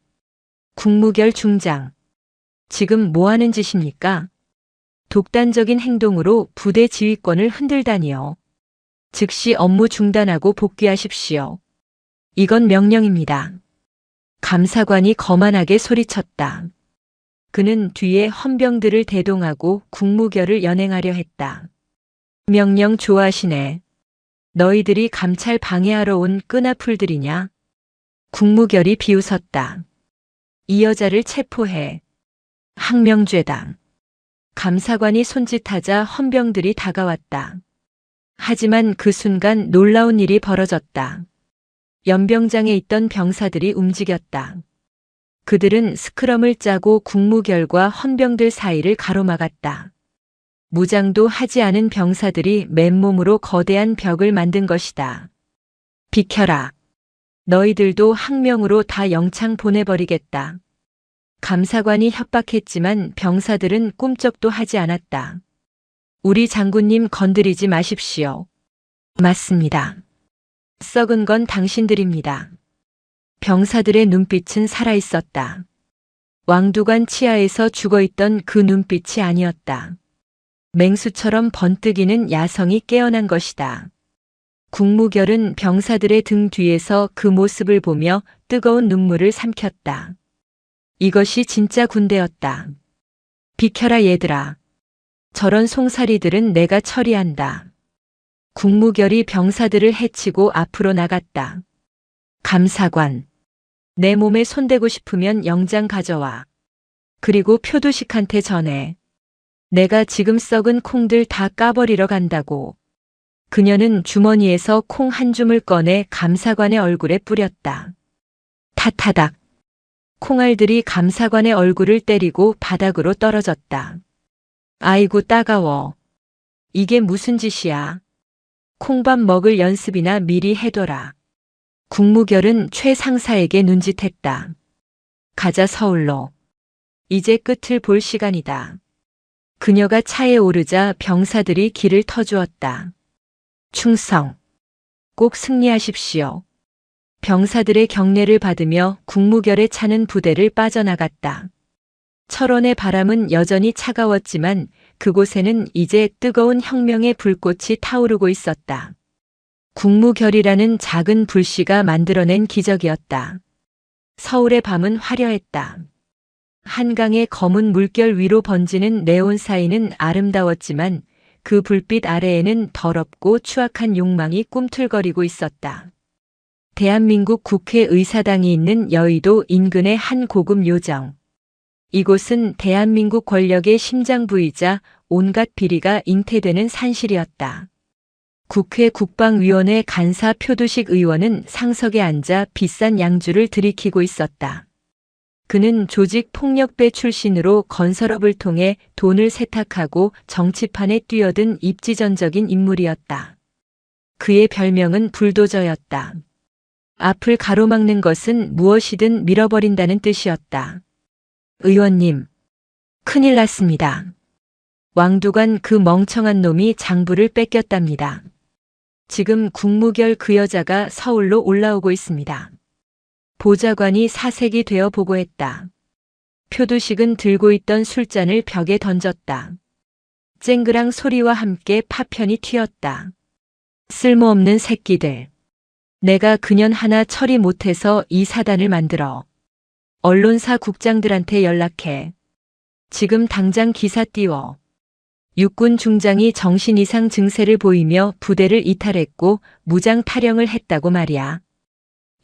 국무결 중장. 지금 뭐 하는 짓입니까? 독단적인 행동으로 부대 지휘권을 흔들다니요. 즉시 업무 중단하고 복귀하십시오. 이건 명령입니다. 감사관이 거만하게 소리쳤다. 그는 뒤에 헌병들을 대동하고 국무결을 연행하려 했다. 명령 좋아하시네. 너희들이 감찰 방해하러 온 끈아풀들이냐? 국무결이 비웃었다. 이 여자를 체포해. 항명죄다. 감사관이 손짓하자 헌병들이 다가왔다. 하지만 그 순간 놀라운 일이 벌어졌다. 연병장에 있던 병사들이 움직였다. 그들은 스크럼을 짜고 국무결과 헌병들 사이를 가로막았다. 무장도 하지 않은 병사들이 맨몸으로 거대한 벽을 만든 것이다. 비켜라. 너희들도 항명으로 다 영창 보내버리겠다. 감사관이 협박했지만 병사들은 꿈쩍도 하지 않았다. 우리 장군님 건드리지 마십시오. 맞습니다. 썩은 건 당신들입니다. 병사들의 눈빛은 살아있었다. 왕두관 치하에서 죽어있던 그 눈빛이 아니었다. 맹수처럼 번뜩이는 야성이 깨어난 것이다. 국무결은 병사들의 등 뒤에서 그 모습을 보며 뜨거운 눈물을 삼켰다. 이것이 진짜 군대였다. 비켜라 얘들아. 저런 송사리들은 내가 처리한다. 국무결이 병사들을 해치고 앞으로 나갔다. 감사관. 내 몸에 손대고 싶으면 영장 가져와. 그리고 표두식한테 전해. 내가 지금 썩은 콩들 다 까버리러 간다고. 그녀는 주머니에서 콩 한 줌을 꺼내 감사관의 얼굴에 뿌렸다. 타타닥. 콩알들이 감사관의 얼굴을 때리고 바닥으로 떨어졌다. 아이고 따가워. 이게 무슨 짓이야. 콩밥 먹을 연습이나 미리 해둬라. 국무결은 최 상사에게 눈짓했다. 가자 서울로. 이제 끝을 볼 시간이다. 그녀가 차에 오르자 병사들이 길을 터주었다. 충성. 꼭 승리하십시오. 병사들의 경례를 받으며 국무결의 차는 부대를 빠져나갔다. 철원의 바람은 여전히 차가웠지만 그곳에는 이제 뜨거운 혁명의 불꽃이 타오르고 있었다. 국무결이라는 작은 불씨가 만들어낸 기적이었다. 서울의 밤은 화려했다. 한강의 검은 물결 위로 번지는 네온사인은 아름다웠지만 그 불빛 아래에는 더럽고 추악한 욕망이 꿈틀거리고 있었다. 대한민국 국회의사당이 있는 여의도 인근의 한 고급 요정. 이곳은 대한민국 권력의 심장부이자 온갖 비리가 잉태되는 산실이었다. 국회 국방위원회 간사 표두식 의원은 상석에 앉아 비싼 양주를 들이키고 있었다. 그는 조직 폭력배 출신으로 건설업을 통해 돈을 세탁하고 정치판에 뛰어든 입지전적인 인물이었다. 그의 별명은 불도저였다. 앞을 가로막는 것은 무엇이든 밀어버린다는 뜻이었다. 의원님, 큰일 났습니다. 왕두관 그 멍청한 놈이 장부를 뺏겼답니다. 지금 국무결 그 여자가 서울로 올라오고 있습니다. 보좌관이 사색이 되어 보고했다. 표두식은 들고 있던 술잔을 벽에 던졌다. 쨍그랑 소리와 함께 파편이 튀었다. 쓸모없는 새끼들. 내가 그년 하나 처리 못해서 이 사단을 만들어. 언론사 국장들한테 연락해. 지금 당장 기사 띄워. 육군 중장이 정신 이상 증세를 보이며 부대를 이탈했고 무장 탈영을 했다고 말이야.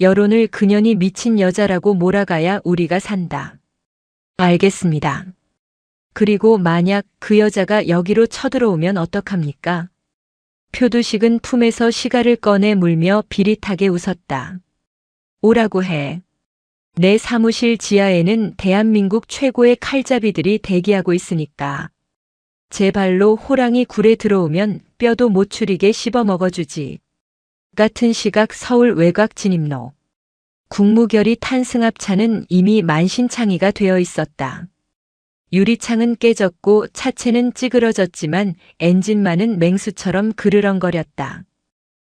여론을 그년이 미친 여자라고 몰아가야 우리가 산다. 알겠습니다. 그리고 만약 그 여자가 여기로 쳐들어오면 어떡합니까? 표두식은 품에서 시가를 꺼내 물며 비릿하게 웃었다. 오라고 해. 내 사무실 지하에는 대한민국 최고의 칼잡이들이 대기하고 있으니까. 제 발로 호랑이 굴에 들어오면 뼈도 못 추리게 씹어 먹어주지. 같은 시각 서울 외곽 진입로. 국무결이 탄 승합차는 이미 만신창이가 되어 있었다. 유리창은 깨졌고 차체는 찌그러졌지만 엔진만은 맹수처럼 그르렁거렸다.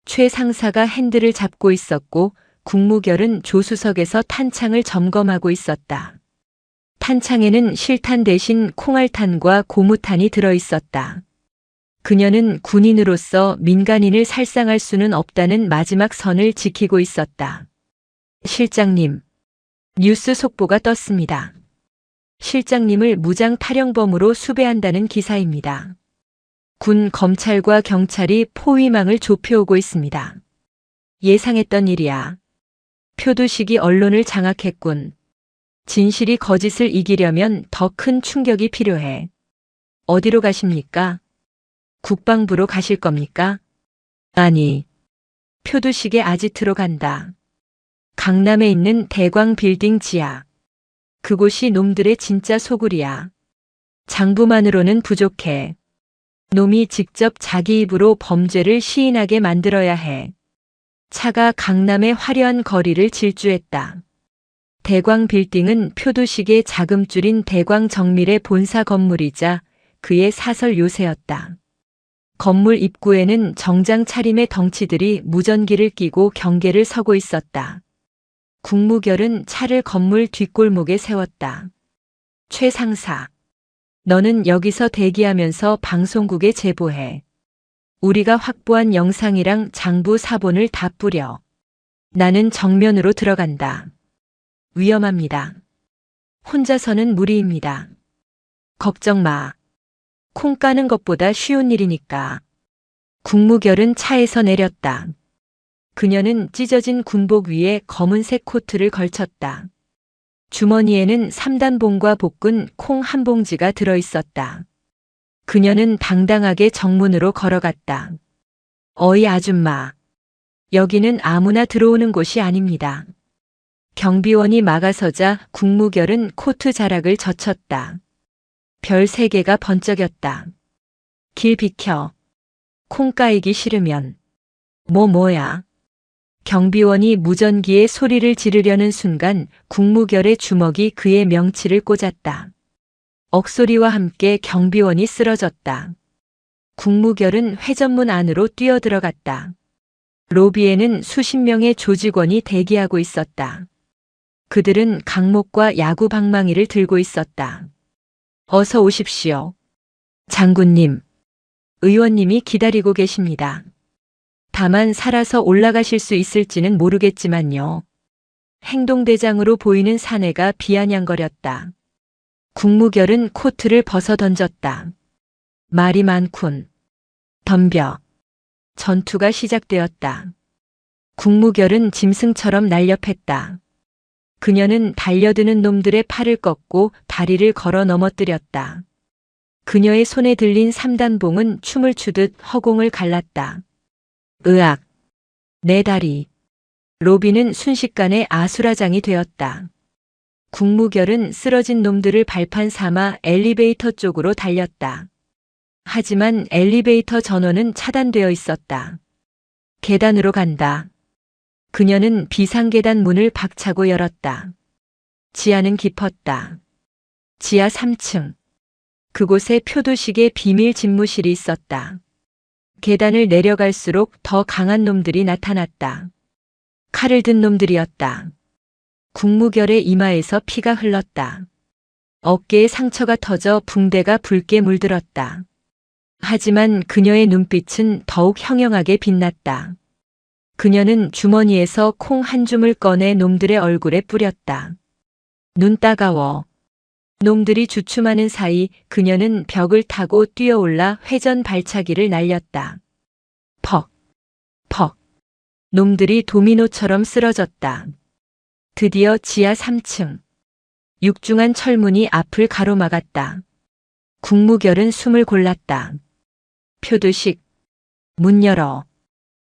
최 상사가 핸들을 잡고 있었고 국무결은 조수석에서 탄창을 점검하고 있었다. 탄창에는 실탄 대신 콩알탄과 고무탄이 들어있었다. 그녀는 군인으로서 민간인을 살상할 수는 없다는 마지막 선을 지키고 있었다. 실장님, 뉴스 속보가 떴습니다. 실장님을 무장 탈영범으로 수배한다는 기사입니다. 군 검찰과 경찰이 포위망을 좁혀오고 있습니다. 예상했던 일이야. 표두식이 언론을 장악했군. 진실이 거짓을 이기려면 더 큰 충격이 필요해. 어디로 가십니까? 국방부로 가실 겁니까? 아니, 표두식의 아지트로 간다. 강남에 있는 대광 빌딩 지하. 그곳이 놈들의 진짜 소굴이야. 장부만으로는 부족해. 놈이 직접 자기 입으로 범죄를 시인하게 만들어야 해. 차가 강남의 화려한 거리를 질주했다. 대광 빌딩은 표두식의 자금줄인 대광정밀의 본사 건물이자 그의 사설 요새였다. 건물 입구에는 정장 차림의 덩치들이 무전기를 끼고 경계를 서고 있었다. 국무결은 차를 건물 뒷골목에 세웠다. 최 상사, 너는 여기서 대기하면서 방송국에 제보해. 우리가 확보한 영상이랑 장부 사본을 다 뿌려. 나는 정면으로 들어간다. 위험합니다. 혼자서는 무리입니다. 걱정 마. 콩 까는 것보다 쉬운 일이니까. 국무결은 차에서 내렸다. 그녀는 찢어진 군복 위에 검은색 코트를 걸쳤다. 주머니에는 3단봉과 볶은 콩 한 봉지가 들어있었다. 그녀는 당당하게 정문으로 걸어갔다. 어이 아줌마. 여기는 아무나 들어오는 곳이 아닙니다. 경비원이 막아서자 국무결은 코트 자락을 젖혔다. 별 3개가 번쩍였다. 길 비켜. 콩 까이기 싫으면. 뭐야. 경비원이 무전기에 소리를 지르려는 순간 국무결의 주먹이 그의 명치를 꽂았다. 억소리와 함께 경비원이 쓰러졌다. 국무결은 회전문 안으로 뛰어들어갔다. 로비에는 수십 명의 조직원이 대기하고 있었다. 그들은 강목과 야구 방망이를 들고 있었다. 어서 오십시오. 장군님, 의원님이 기다리고 계십니다. 다만 살아서 올라가실 수 있을지는 모르겠지만요. 행동대장으로 보이는 사내가 비아냥거렸다. 국무결은 코트를 벗어 던졌다. 말이 많군. 덤벼. 전투가 시작되었다. 국무결은 짐승처럼 날렵했다. 그녀는 달려드는 놈들의 팔을 꺾고 다리를 걸어 넘어뜨렸다. 그녀의 손에 들린 3단봉은 춤을 추듯 허공을 갈랐다. 으악! 내 다리. 로비는 순식간에 아수라장이 되었다. 국무결은 쓰러진 놈들을 발판 삼아 엘리베이터 쪽으로 달렸다. 하지만 엘리베이터 전원은 차단되어 있었다. 계단으로 간다. 그녀는 비상계단 문을 박차고 열었다. 지하는 깊었다. 지하 3층. 그곳에 표두식의 비밀 집무실이 있었다. 계단을 내려갈수록 더 강한 놈들이 나타났다. 칼을 든 놈들이었다. 국무결의 이마에서 피가 흘렀다. 어깨에 상처가 터져 붕대가 붉게 물들었다. 하지만 그녀의 눈빛은 더욱 형형하게 빛났다. 그녀는 주머니에서 콩 한 줌을 꺼내 놈들의 얼굴에 뿌렸다. 눈 따가워. 놈들이 주춤하는 사이 그녀는 벽을 타고 뛰어올라 회전 발차기를 날렸다. 퍽, 퍽. 놈들이 도미노처럼 쓰러졌다. 드디어 지하 3층. 육중한 철문이 앞을 가로막았다. 국무결은 숨을 골랐다. 표두식. 문 열어.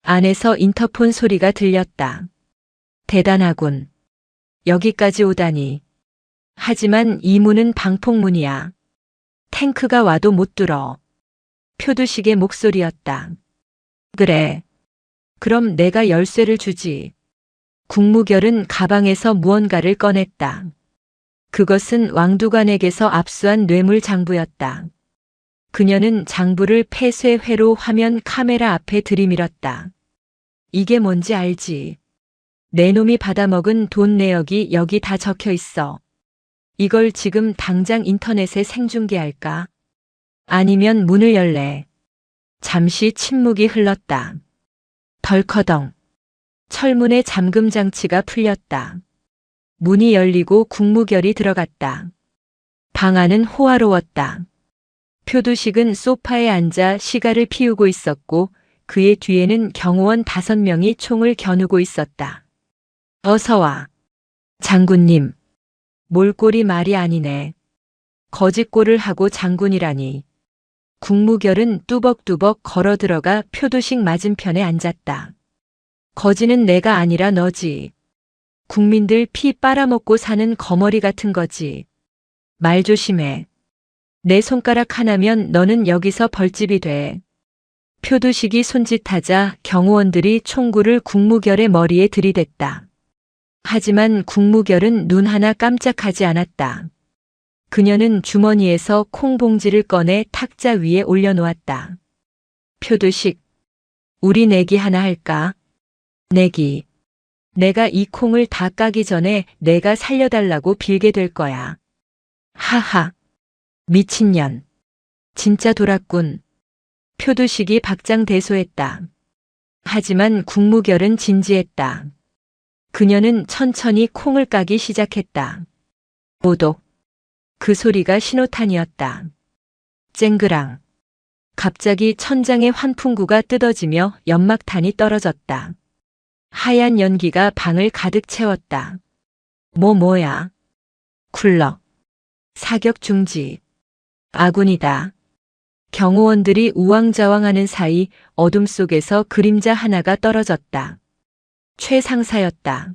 안에서 인터폰 소리가 들렸다. 대단하군. 여기까지 오다니. 하지만 이 문은 방폭문이야. 탱크가 와도 못 뚫어. 표두식의 목소리였다. 그래. 그럼 내가 열쇠를 주지. 국무결은 가방에서 무언가를 꺼냈다. 그것은 왕두관에게서 압수한 뇌물 장부였다. 그녀는 장부를 폐쇄회로 화면 카메라 앞에 들이밀었다. 이게 뭔지 알지? 내 놈이 받아먹은 돈 내역이 여기 다 적혀 있어. 이걸 지금 당장 인터넷에 생중계할까? 아니면 문을 열래. 잠시 침묵이 흘렀다. 덜커덩. 철문의 잠금 장치가 풀렸다. 문이 열리고 국무결이 들어갔다. 방 안은 호화로웠다. 표두식은 소파에 앉아 시가를 피우고 있었고 그의 뒤에는 경호원 5명이 총을 겨누고 있었다. 어서 와. 장군님. 몰골이 말이 아니네. 거짓골을 하고 장군이라니. 국무결은 뚜벅뚜벅 걸어 들어가 표두식 맞은편에 앉았다. 거지는 내가 아니라 너지. 국민들 피 빨아먹고 사는 거머리 같은 거지. 말 조심해. 내 손가락 하나면 너는 여기서 벌집이 돼. 표두식이 손짓하자 경호원들이 총구를 국무결의 머리에 들이댔다. 하지만 국무결은 눈 하나 깜짝하지 않았다. 그녀는 주머니에서 콩봉지를 꺼내 탁자 위에 올려놓았다. 표두식, 우리 내기 하나 할까? 내기. 내가 이 콩을 다 까기 전에 내가 살려달라고 빌게 될 거야. 하하. 미친년. 진짜 돌았군. 표두식이 박장대소했다. 하지만 국무결은 진지했다. 그녀는 천천히 콩을 까기 시작했다. 오독. 그 소리가 신호탄이었다. 쨍그랑. 갑자기 천장의 환풍구가 뜯어지며 연막탄이 떨어졌다. 하얀 연기가 방을 가득 채웠다. 뭐야? 쿨럭. 사격 중지. 아군이다. 경호원들이 우왕좌왕하는 사이 어둠 속에서 그림자 하나가 떨어졌다. 최 상사였다.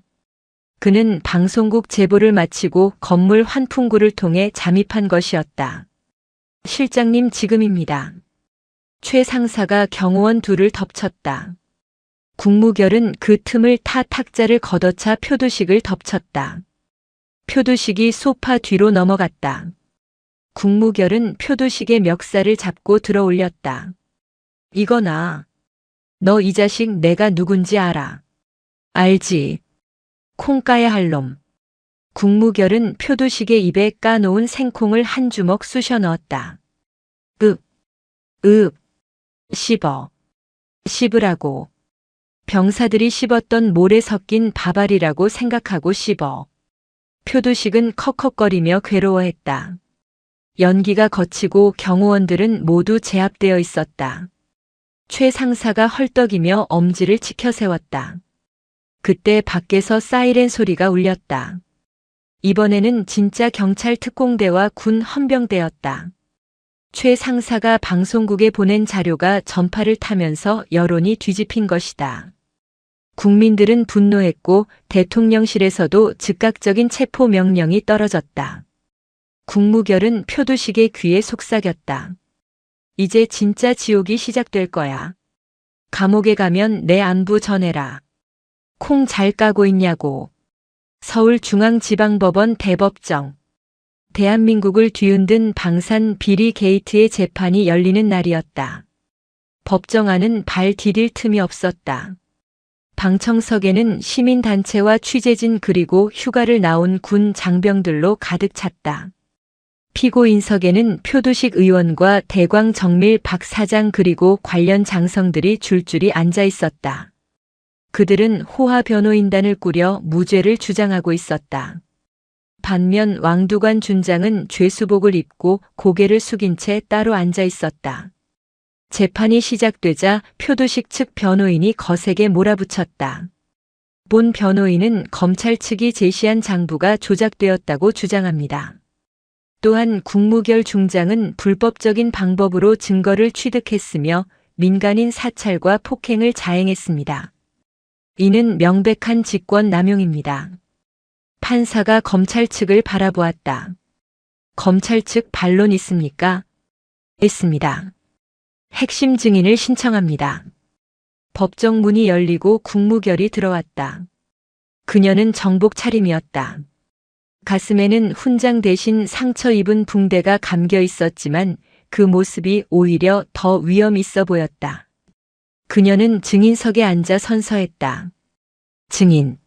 그는 방송국 제보를 마치고 건물 환풍구를 통해 잠입한 것이었다. 실장님 지금입니다. 최 상사가 경호원 둘을 덮쳤다. 국무결은 그 틈을 타 탁자를 걷어차 표두식을 덮쳤다. 표두식이 소파 뒤로 넘어갔다. 국무결은 표두식의 멱살을 잡고 들어 올렸다. 이거나. 너 이 자식 내가 누군지 알아. 알지. 콩 까야 할 놈. 국무결은 표두식의 입에 까놓은 생콩을 한 주먹 쑤셔 넣었다. 씹어. 씹으라고. 병사들이 씹었던 모래 섞인 밥알이라고 생각하고 씹어. 표두식은 컥컥거리며 괴로워했다. 연기가 거치고 경호원들은 모두 제압되어 있었다. 최 상사가 헐떡이며 엄지를 치켜 세웠다. 그때 밖에서 사이렌 소리가 울렸다. 이번에는 진짜 경찰 특공대와 군 헌병대였다. 최 상사가 방송국에 보낸 자료가 전파를 타면서 여론이 뒤집힌 것이다. 국민들은 분노했고 대통령실에서도 즉각적인 체포 명령이 떨어졌다. 국무결은 표두식의 귀에 속삭였다. 이제 진짜 지옥이 시작될 거야. 감옥에 가면 내 안부 전해라. 콩 잘 까고 있냐고. 서울중앙지방법원 대법정. 대한민국을 뒤흔든 방산 비리 게이트의 재판이 열리는 날이었다. 법정 안은 발 디딜 틈이 없었다. 방청석에는 시민단체와 취재진 그리고 휴가를 나온 군 장병들로 가득 찼다. 피고인석에는 표두식 의원과 대광 정밀 박 사장 그리고 관련 장성들이 줄줄이 앉아 있었다. 그들은 호화 변호인단을 꾸려 무죄를 주장하고 있었다. 반면 왕두관 준장은 죄수복을 입고 고개를 숙인 채 따로 앉아 있었다. 재판이 시작되자 표두식 측 변호인이 거세게 몰아붙였다. 본 변호인은 검찰 측이 제시한 장부가 조작되었다고 주장합니다. 또한 국무결 중장은 불법적인 방법으로 증거를 취득했으며 민간인 사찰과 폭행을 자행했습니다. 이는 명백한 직권 남용입니다. 판사가 검찰 측을 바라보았다. 검찰 측 반론 있습니까? 있습니다. 핵심 증인을 신청합니다. 법정 문이 열리고 국무결이 들어왔다. 그녀는 정복 차림이었다. 가슴에는 훈장 대신 상처 입은 붕대가 감겨 있었지만 그 모습이 오히려 더 위험 있어 보였다. 그녀는 증인석에 앉아 선서했다. 증인.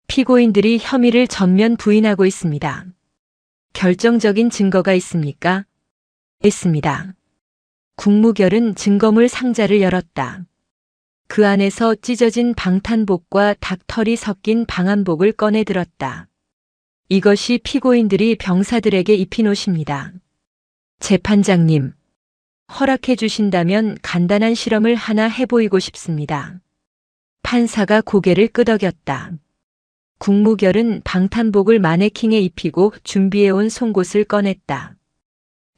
피고인들이 혐의를 전면 부인하고 있습니다. 결정적인 증거가 있습니까? 있습니다. 국무결은 증거물 상자를 열었다. 그 안에서 찢어진 방탄복과 닭털이 섞인 방한복을 꺼내 들었다. 이것이 피고인들이 병사들에게 입힌 옷입니다. 재판장님, 허락해 주신다면 간단한 실험을 하나 해보이고 싶습니다. 판사가 고개를 끄덕였다. 국무결은 방탄복을 마네킹에 입히고 준비해온 송곳을 꺼냈다.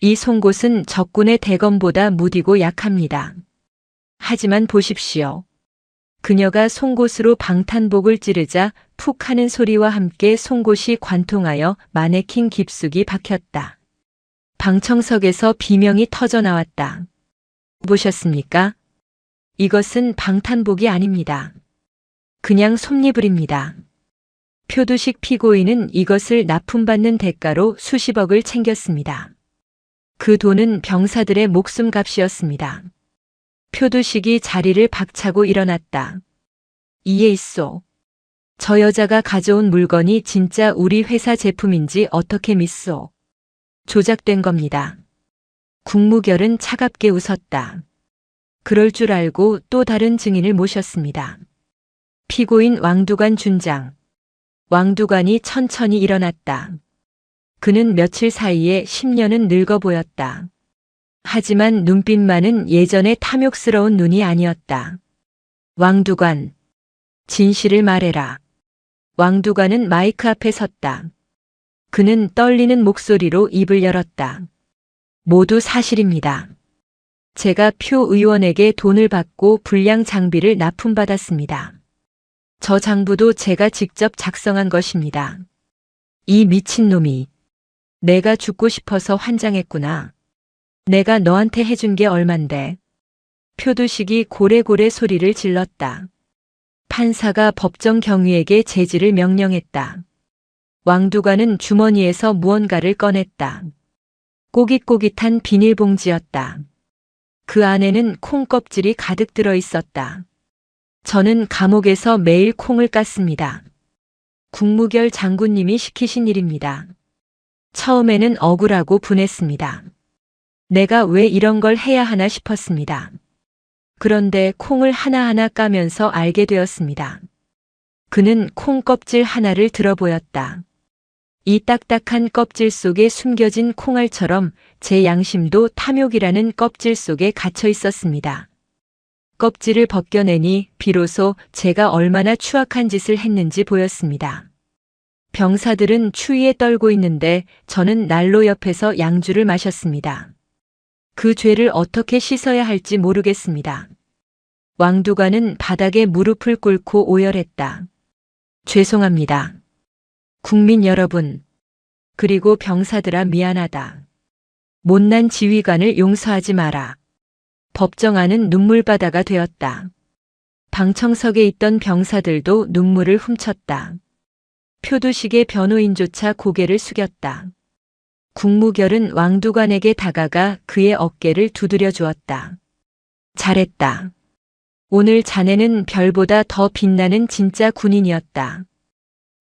이 송곳은 적군의 대검보다 무디고 약합니다. 하지만 보십시오. 그녀가 송곳으로 방탄복을 찌르자 푹 하는 소리와 함께 송곳이 관통하여 마네킹 깊숙이 박혔다. 방청석에서 비명이 터져 나왔다. 보셨습니까? 이것은 방탄복이 아닙니다. 그냥 솜니불입니다. 표두식 피고인은 이것을 납품받는 대가로 수십억을 챙겼습니다. 그 돈은 병사들의 목숨값이었습니다. 표두식이 자리를 박차고 일어났다. 이해 있소. 저 여자가 가져온 물건이 진짜 우리 회사 제품인지 어떻게 믿소? 조작된 겁니다. 국무결은 차갑게 웃었다. 그럴 줄 알고 또 다른 증인을 모셨습니다. 피고인 왕두관 준장. 왕두관이 천천히 일어났다. 그는 며칠 사이에 10년은 늙어 보였다. 하지만 눈빛만은 예전의 탐욕스러운 눈이 아니었다. 왕두관, 진실을 말해라. 왕두관은 마이크 앞에 섰다. 그는 떨리는 목소리로 입을 열었다. 모두 사실입니다. 제가 표 의원에게 돈을 받고 불량 장비를 납품받았습니다. 저 장부도 제가 직접 작성한 것입니다. 이 미친놈이 내가 죽고 싶어서 환장했구나. 내가 너한테 해준 게 얼만데. 표두식이 고래고래 소리를 질렀다. 판사가 법정 경위에게 제지를 명령했다. 왕두관은 주머니에서 무언가를 꺼냈다. 꼬깃꼬깃한 비닐봉지였다. 그 안에는 콩 껍질이 가득 들어 있었다. 저는 감옥에서 매일 콩을 깠습니다. 국무결 장군님이 시키신 일입니다. 처음에는 억울하고 분했습니다. 내가 왜 이런 걸 해야 하나 싶었습니다. 그런데 콩을 하나하나 까면서 알게 되었습니다. 그는 콩 껍질 하나를 들어 보였다. 이 딱딱한 껍질 속에 숨겨진 콩알처럼 제 양심도 탐욕이라는 껍질 속에 갇혀 있었습니다. 껍질을 벗겨내니 비로소 제가 얼마나 추악한 짓을 했는지 보였습니다. 병사들은 추위에 떨고 있는데 저는 난로 옆에서 양주를 마셨습니다. 그 죄를 어떻게 씻어야 할지 모르겠습니다. 왕두관은 바닥에 무릎을 꿇고 오열했다. 죄송합니다. 국민 여러분, 그리고 병사들아 미안하다. 못난 지휘관을 용서하지 마라. 법정 안은 눈물바다가 되었다. 방청석에 있던 병사들도 눈물을 훔쳤다. 표두식의 변호인조차 고개를 숙였다. 국무결은 왕두관에게 다가가 그의 어깨를 두드려 주었다. 잘했다. 오늘 자네는 별보다 더 빛나는 진짜 군인이었다.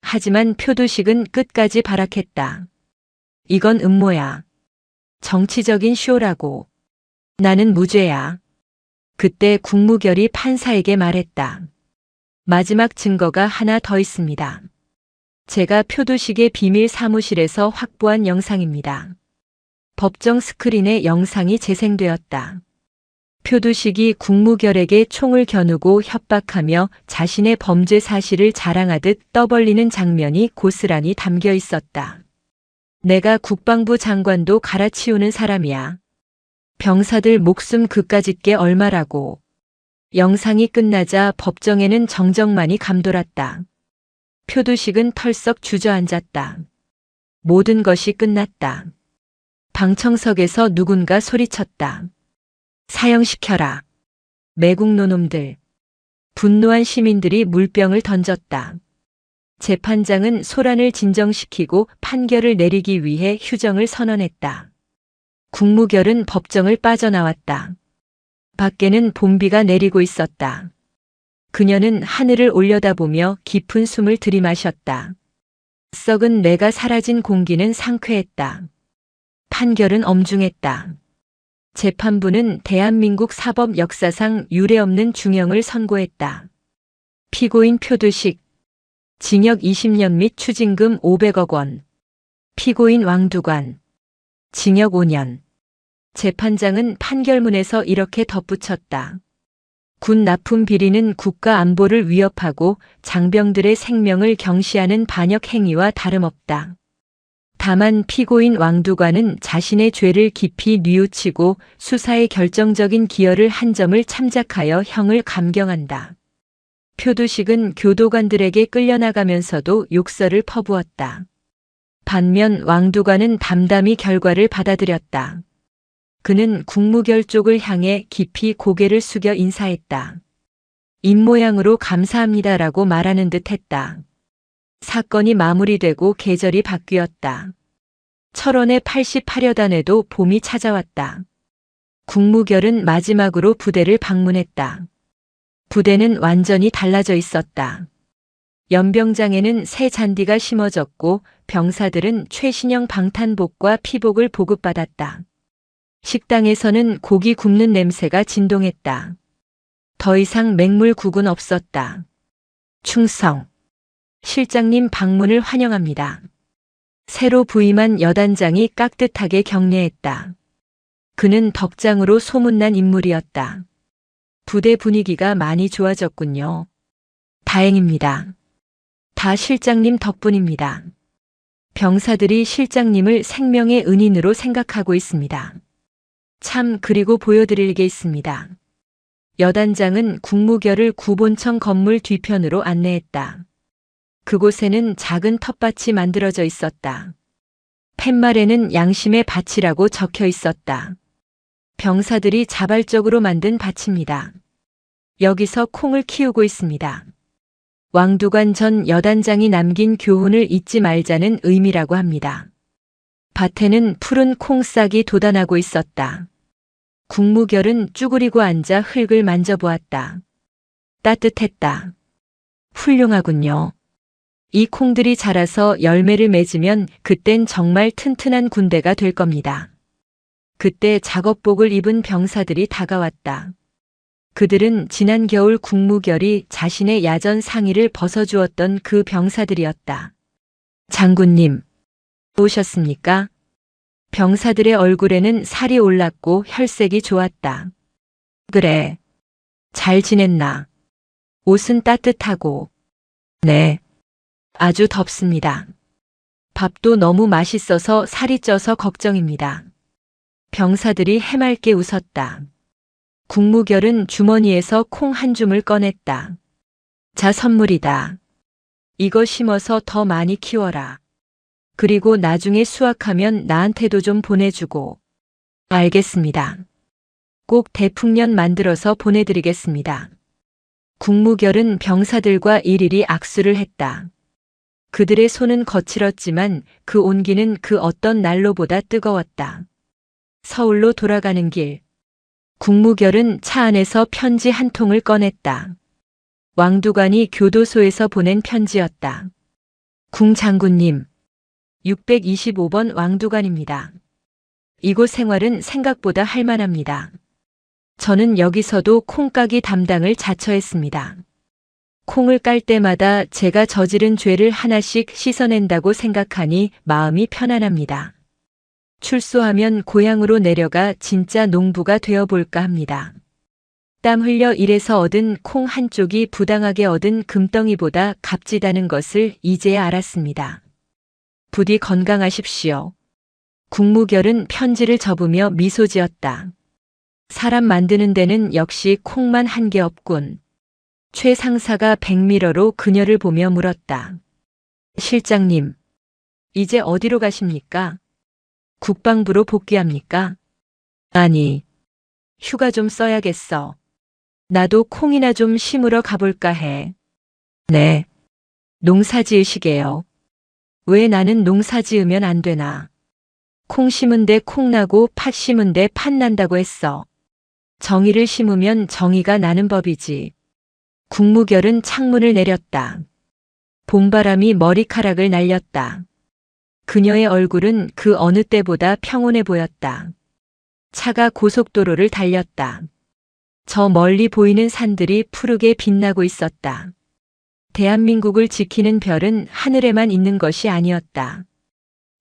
하지만 표두식은 끝까지 발악했다. 이건 음모야. 정치적인 쇼라고. 나는 무죄야. 그때 국무결이 판사에게 말했다. 마지막 증거가 하나 더 있습니다. 제가 표두식의 비밀 사무실에서 확보한 영상입니다. 법정 스크린에 영상이 재생되었다. 표두식이 국무결에게 총을 겨누고 협박하며 자신의 범죄 사실을 자랑하듯 떠벌리는 장면이 고스란히 담겨 있었다. 내가 국방부 장관도 갈아치우는 사람이야. 병사들 목숨 그까짓 게 얼마라고. 영상이 끝나자 법정에는 정적만이 감돌았다. 표두식은 털썩 주저앉았다. 모든 것이 끝났다. 방청석에서 누군가 소리쳤다. 사형시켜라. 매국 노놈들. 분노한 시민들이 물병을 던졌다. 재판장은 소란을 진정시키고 판결을 내리기 위해 휴정을 선언했다. 국무결은 법정을 빠져나왔다. 밖에는 봄비가 내리고 있었다. 그녀는 하늘을 올려다보며 깊은 숨을 들이마셨다. 썩은 내가 사라진 공기는 상쾌했다. 판결은 엄중했다. 재판부는 대한민국 사법 역사상 유례없는 중형을 선고했다. 피고인 표두식, 징역 20년 및 추징금 500억 원. 피고인 왕두관, 징역 5년. 재판장은 판결문에서 이렇게 덧붙였다. 군 납품 비리는 국가 안보를 위협하고 장병들의 생명을 경시하는 반역 행위와 다름없다. 다만 피고인 왕두관은 자신의 죄를 깊이 뉘우치고 수사에 결정적인 기여를 한 점을 참작하여 형을 감경한다. 표두식은 교도관들에게 끌려나가면서도 욕설을 퍼부었다. 반면 왕두관은 담담히 결과를 받아들였다. 그는 국무결 쪽을 향해 깊이 고개를 숙여 인사했다. 입모양으로 감사합니다라고 말하는 듯 했다. 사건이 마무리되고 계절이 바뀌었다. 철원의 88여단에도 봄이 찾아왔다. 국무결은 마지막으로 부대를 방문했다. 부대는 완전히 달라져 있었다. 연병장에는 새 잔디가 심어졌고 병사들은 최신형 방탄복과 피복을 보급받았다. 식당에서는 고기 굽는 냄새가 진동했다. 더 이상 맹물국은 없었다. 충성. 실장님 방문을 환영합니다. 새로 부임한 여단장이 깍듯하게 격려했다. 그는 덕장으로 소문난 인물이었다. 부대 분위기가 많이 좋아졌군요. 다행입니다. 다 실장님 덕분입니다. 병사들이 실장님을 생명의 은인으로 생각하고 있습니다. 참, 그리고 보여드릴 게 있습니다. 여단장은 국무결을 구본청 건물 뒤편으로 안내했다. 그곳에는 작은 텃밭이 만들어져 있었다. 팻말에는 양심의 밭이라고 적혀 있었다. 병사들이 자발적으로 만든 밭입니다. 여기서 콩을 키우고 있습니다. 왕두관 전 여단장이 남긴 교훈을 잊지 말자는 의미라고 합니다. 밭에는 푸른 콩싹이 돋아나고 있었다. 국무결은 쭈그리고 앉아 흙을 만져보았다. 따뜻했다. 훌륭하군요. 이 콩들이 자라서 열매를 맺으면 그땐 정말 튼튼한 군대가 될 겁니다. 그때 작업복을 입은 병사들이 다가왔다. 그들은 지난 겨울 국무결이 자신의 야전 상의를 벗어주었던 그 병사들이었다. 장군님, 오셨습니까? 병사들의 얼굴에는 살이 올랐고 혈색이 좋았다. 그래. 잘 지냈나? 옷은 따뜻하고. 네. 아주 덥습니다. 밥도 너무 맛있어서 살이 쪄서 걱정입니다. 병사들이 해맑게 웃었다. 국무결은 주머니에서 콩 한 줌을 꺼냈다. 자, 선물이다. 이거 심어서 더 많이 키워라. 그리고 나중에 수확하면 나한테도 좀 보내주고. 알겠습니다. 꼭 대풍년 만들어서 보내드리겠습니다. 국무결은 병사들과 일일이 악수를 했다. 그들의 손은 거칠었지만 그 온기는 그 어떤 난로보다 뜨거웠다. 서울로 돌아가는 길. 국무결은 차 안에서 편지 한 통을 꺼냈다. 왕두관이 교도소에서 보낸 편지였다. 궁 장군님, 625번 왕두관입니다. 이곳 생활은 생각보다 할만합니다. 저는 여기서도 콩까기 담당을 자처했습니다. 콩을 깔 때마다 제가 저지른 죄를 하나씩 씻어낸다고 생각하니 마음이 편안합니다. 출소하면 고향으로 내려가 진짜 농부가 되어볼까 합니다. 땀 흘려 일해서 얻은 콩 한 쪽이 부당하게 얻은 금덩이보다 값지다는 것을 이제야 알았습니다. 부디 건강하십시오. 국무결은 편지를 접으며 미소 지었다. 사람 만드는 데는 역시 콩만 한 게 없군. 최 상사가 백미러로 그녀를 보며 물었다. 실장님, 이제 어디로 가십니까? 국방부로 복귀합니까? 아니, 휴가 좀 써야겠어. 나도 콩이나 좀 심으러 가볼까 해. 네. 농사 지으시게요. 왜 나는 농사 지으면 안 되나? 콩 심은데 콩 나고 팥 심은데 팥 난다고 했어. 정의를 심으면 정의가 나는 법이지. 국무결은 창문을 내렸다. 봄바람이 머리카락을 날렸다. 그녀의 얼굴은 그 어느 때보다 평온해 보였다. 차가 고속도로를 달렸다. 저 멀리 보이는 산들이 푸르게 빛나고 있었다. 대한민국을 지키는 별은 하늘에만 있는 것이 아니었다.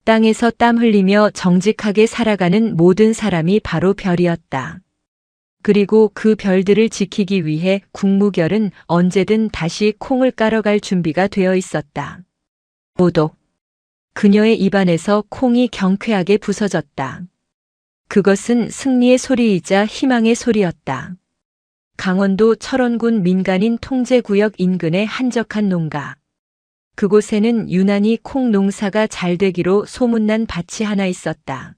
땅에서 땀 흘리며 정직하게 살아가는 모든 사람이 바로 별이었다. 그리고 그 별들을 지키기 위해 국무결은 언제든 다시 콩을 깔아갈 준비가 되어 있었다. 오독. 그녀의 입안에서 콩이 경쾌하게 부서졌다. 그것은 승리의 소리이자 희망의 소리였다. 강원도 철원군 민간인 통제구역 인근의 한적한 농가. 그곳에는 유난히 콩 농사가 잘 되기로 소문난 밭이 하나 있었다.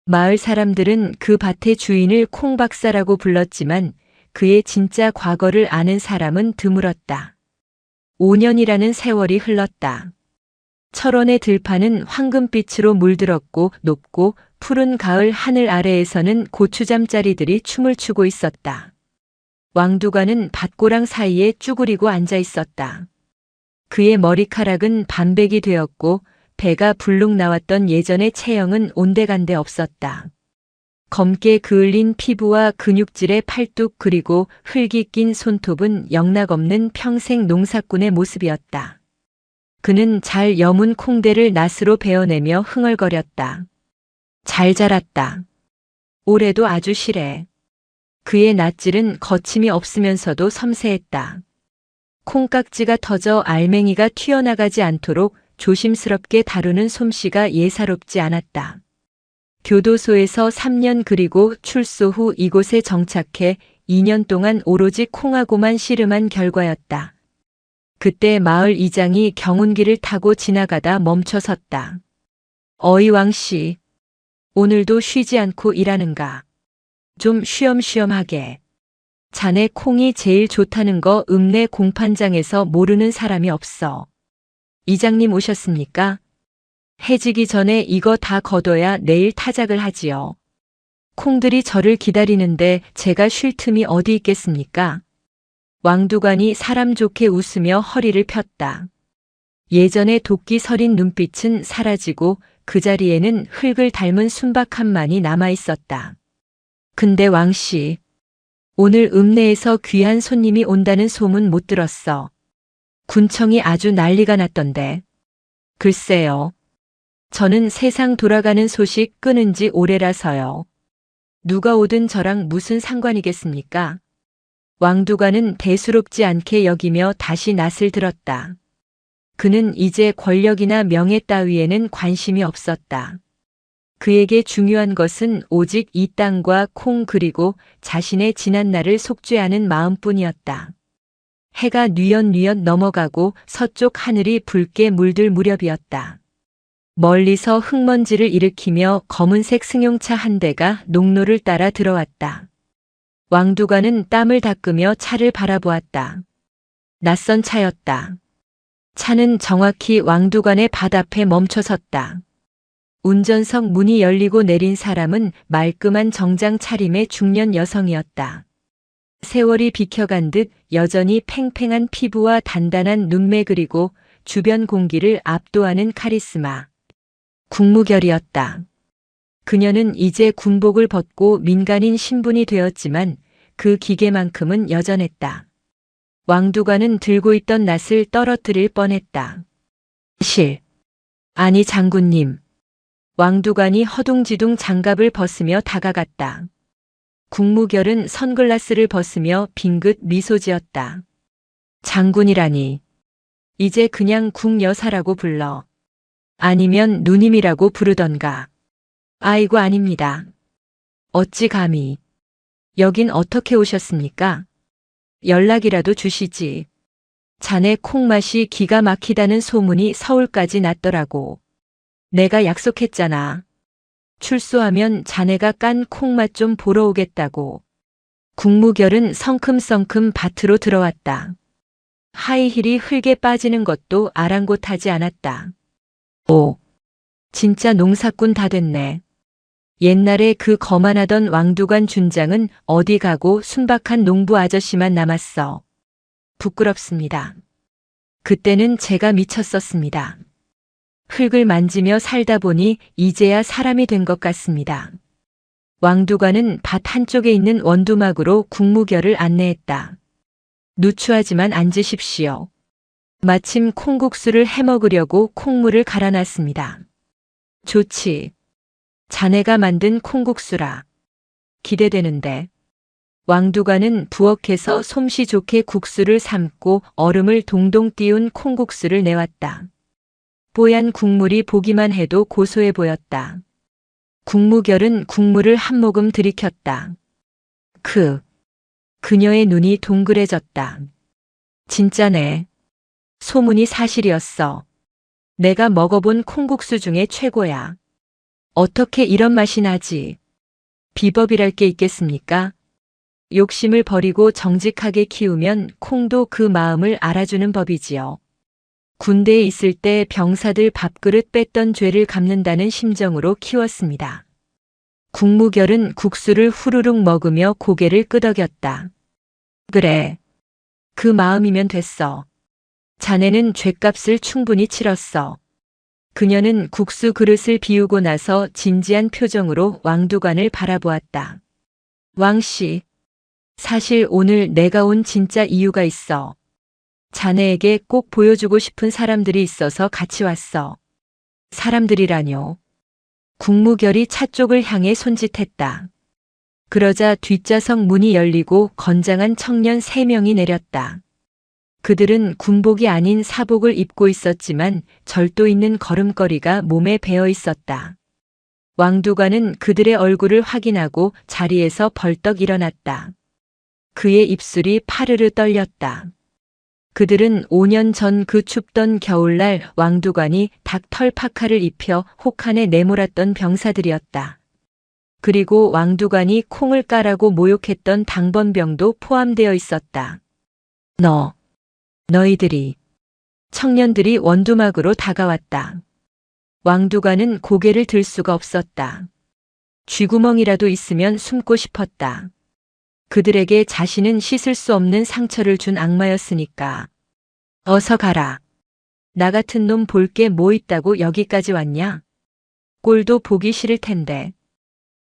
마을 사람들은 그 밭의 주인을 콩 박사라고 불렀지만 그의 진짜 과거를 아는 사람은 드물었다. 5년이라는 세월이 흘렀다. 철원의 들판은 황금빛으로 물들었고 높고 푸른 가을 하늘 아래에서는 고추잠자리들이 춤을 추고 있었다. 왕두가는 밭고랑 사이에 쭈그리고 앉아 있었다. 그의 머리카락은 반백이 되었고 배가 불룩 나왔던 예전의 체형은 온데간데 없었다. 검게 그을린 피부와 근육질의 팔뚝 그리고 흙이 낀 손톱은 영락없는 평생 농사꾼의 모습이었다. 그는 잘 여문 콩대를 낫으로 베어내며 흥얼거렸다. 잘 자랐다. 올해도 아주 실해. 그의 낫질은 거침이 없으면서도 섬세했다. 콩깍지가 터져 알맹이가 튀어나가지 않도록 조심스럽게 다루는 솜씨가 예사롭지 않았다. 교도소에서 3년 그리고 출소 후 이곳에 정착해 2년 동안 오로지 콩하고만 씨름한 결과였다. 그때 마을 이장이 경운기를 타고 지나가다 멈춰섰다. 어이 왕씨, 오늘도 쉬지 않고 일하는가? 좀 쉬엄쉬엄하게. 자네 콩이 제일 좋다는 거 읍내 공판장에서 모르는 사람이 없어. 이장님 오셨습니까? 해지기 전에 이거 다 거둬야 내일 타작을 하지요. 콩들이 저를 기다리는데 제가 쉴 틈이 어디 있겠습니까? 왕두관이 사람 좋게 웃으며 허리를 폈다. 예전의 도끼 서린 눈빛은 사라지고 그 자리에는 흙을 닮은 순박함만이 남아 있었다. 근데 왕씨, 오늘 읍내에서 귀한 손님이 온다는 소문 못 들었어. 군청이 아주 난리가 났던데. 글쎄요. 저는 세상 돌아가는 소식 끊은 지 오래라서요. 누가 오든 저랑 무슨 상관이겠습니까? 왕두관은 대수롭지 않게 여기며 다시 낫을 들었다. 그는 이제 권력이나 명예 따위에는 관심이 없었다. 그에게 중요한 것은 오직 이 땅과 콩 그리고 자신의 지난 날을 속죄하는 마음뿐이었다. 해가 뉘엿뉘엿 넘어가고 서쪽 하늘이 붉게 물들 무렵이었다. 멀리서 흙먼지를 일으키며 검은색 승용차 한 대가 농로를 따라 들어왔다. 왕두관은 땀을 닦으며 차를 바라보았다. 낯선 차였다. 차는 정확히 왕두관의 밭 앞에 멈춰섰다. 운전석 문이 열리고 내린 사람은 말끔한 정장 차림의 중년 여성이었다. 세월이 비켜간 듯 여전히 팽팽한 피부와 단단한 눈매 그리고 주변 공기를 압도하는 카리스마. 국무결이었다. 그녀는 이제 군복을 벗고 민간인 신분이 되었지만 그 기계만큼은 여전했다. 왕두관은 들고 있던 낫을 떨어뜨릴 뻔했다. 아니 장군님. 왕두관이 허둥지둥 장갑을 벗으며 다가갔다. 국무결은 선글라스를 벗으며 빙긋 미소 지었다. 장군이라니. 이제 그냥 국여사라고 불러. 아니면 누님이라고 부르던가. 아이고 아닙니다. 어찌 감히. 여긴 어떻게 오셨습니까? 연락이라도 주시지. 자네 콩맛이 기가 막히다는 소문이 서울까지 났더라고. 내가 약속했잖아. 출소하면 자네가 깐 콩맛 좀 보러 오겠다고. 국무결은 성큼성큼 밭으로 들어왔다. 하이힐이 흙에 빠지는 것도 아랑곳하지 않았다. 오, 진짜 농사꾼 다 됐네. 옛날에 그 거만하던 왕두관 준장은 어디 가고 순박한 농부 아저씨만 남았어. 부끄럽습니다. 그때는 제가 미쳤었습니다. 흙을 만지며 살다 보니 이제야 사람이 된 것 같습니다. 왕두관은 밭 한쪽에 있는 원두막으로 국무결을 안내했다. 누추하지만 앉으십시오. 마침 콩국수를 해먹으려고 콩물을 갈아놨습니다. 좋지. 자네가 만든 콩국수라. 기대되는데. 왕두관은 부엌에서 솜씨 좋게 국수를 삶고 얼음을 동동 띄운 콩국수를 내왔다. 뽀얀 국물이 보기만 해도 고소해 보였다. 국무결은 국물을 한 모금 들이켰다. 그녀의 눈이 동그래졌다. 진짜네. 소문이 사실이었어. 내가 먹어본 콩국수 중에 최고야. 어떻게 이런 맛이 나지? 비법이랄 게 있겠습니까? 욕심을 버리고 정직하게 키우면 콩도 그 마음을 알아주는 법이지요. 군대에 있을 때 병사들 밥그릇 뺐던 죄를 갚는다는 심정으로 키웠습니다. 국무결은 국수를 후루룩 먹으며 고개를 끄덕였다. 그래. 그 마음이면 됐어. 자네는 죗값을 충분히 치렀어. 그녀는 국수 그릇을 비우고 나서 진지한 표정으로 왕두관을 바라보았다. 왕씨, 사실 오늘 내가 온 진짜 이유가 있어. 자네에게 꼭 보여주고 싶은 사람들이 있어서 같이 왔어. 사람들이라뇨. 국무결이 차 쪽을 향해 손짓했다. 그러자 뒷좌석 문이 열리고 건장한 청년 3명이 내렸다. 그들은 군복이 아닌 사복을 입고 있었지만 절도 있는 걸음걸이가 몸에 배어 있었다. 왕두관은 그들의 얼굴을 확인하고 자리에서 벌떡 일어났다. 그의 입술이 파르르 떨렸다. 그들은 5년 전 그 춥던 겨울날 왕두관이 닭털 파카를 입혀 혹한에 내몰았던 병사들이었다. 그리고 왕두관이 콩을 까라고 모욕했던 당번병도 포함되어 있었다. 너희들이. 청년들이 원두막으로 다가왔다. 왕두관은 고개를 들 수가 없었다. 쥐구멍이라도 있으면 숨고 싶었다. 그들에게 자신은 씻을 수 없는 상처를 준 악마였으니까. 어서 가라. 나 같은 놈 볼 게 뭐 있다고 여기까지 왔냐? 꼴도 보기 싫을 텐데.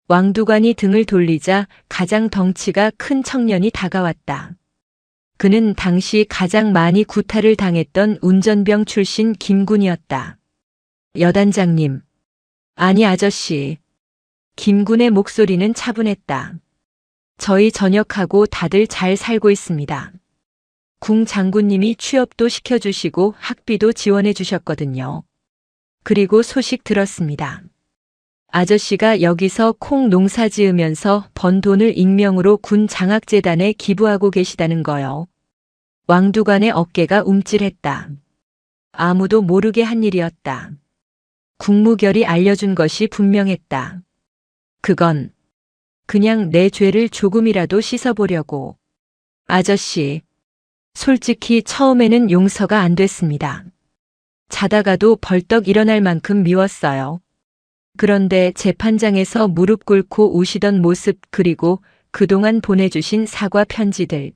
왕두관이 등을 돌리자 가장 덩치가 큰 청년이 다가왔다. 그는 당시 가장 많이 구타를 당했던 운전병 출신 김군이었다. 여단장님. 아니 아저씨. 김군의 목소리는 차분했다. 저희 전역하고 다들 잘 살고 있습니다. 궁 장군님이 취업도 시켜주시고 학비도 지원해 주셨거든요. 그리고 소식 들었습니다. 아저씨가 여기서 콩 농사 지으면서 번 돈을 익명으로 군 장학재단에 기부하고 계시다는 거요. 왕두관의 어깨가 움찔했다. 아무도 모르게 한 일이었다. 국무결이 알려준 것이 분명했다. 그건 그냥 내 죄를 조금이라도 씻어보려고. 아저씨, 솔직히 처음에는 용서가 안 됐습니다. 자다가도 벌떡 일어날 만큼 미웠어요. 그런데 재판장에서 무릎 꿇고 우시던 모습 그리고 그동안 보내주신 사과 편지들.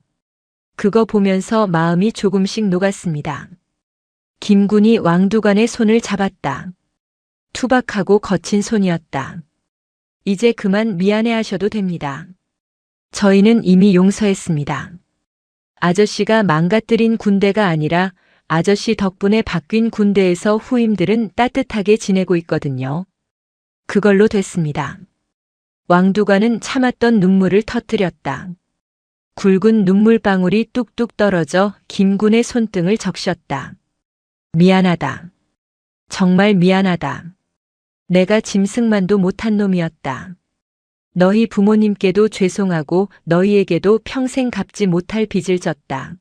그거 보면서 마음이 조금씩 녹았습니다. 김군이 왕두관의 손을 잡았다. 투박하고 거친 손이었다. 이제 그만 미안해하셔도 됩니다. 저희는 이미 용서했습니다. 아저씨가 망가뜨린 군대가 아니라 아저씨 덕분에 바뀐 군대에서 후임들은 따뜻하게 지내고 있거든요. 그걸로 됐습니다. 왕두관은 참았던 눈물을 터뜨렸다. 굵은 눈물방울이 뚝뚝 떨어져 김군의 손등을 적셨다. 미안하다. 정말 미안하다. 내가 짐승만도 못한 놈이었다. 너희 부모님께도 죄송하고 너희에게도 평생 갚지 못할 빚을 졌다.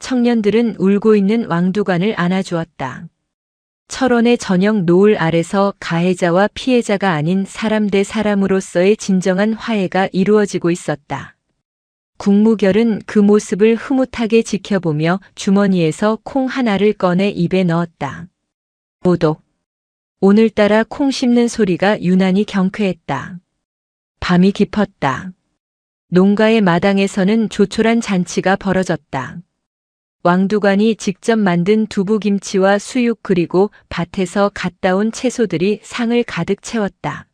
청년들은 울고 있는 왕두관을 안아주었다. 철원의 저녁 노을 아래서 가해자와 피해자가 아닌 사람 대 사람으로서의 진정한 화해가 이루어지고 있었다. 국무결은 그 모습을 흐뭇하게 지켜보며 주머니에서 콩 하나를 꺼내 입에 넣었다. 오독. 오늘따라 콩 씹는 소리가 유난히 경쾌했다. 밤이 깊었다. 농가의 마당에서는 조촐한 잔치가 벌어졌다. 왕두관이 직접 만든 두부김치와 수육 그리고 밭에서 갓 따온 채소들이 상을 가득 채웠다.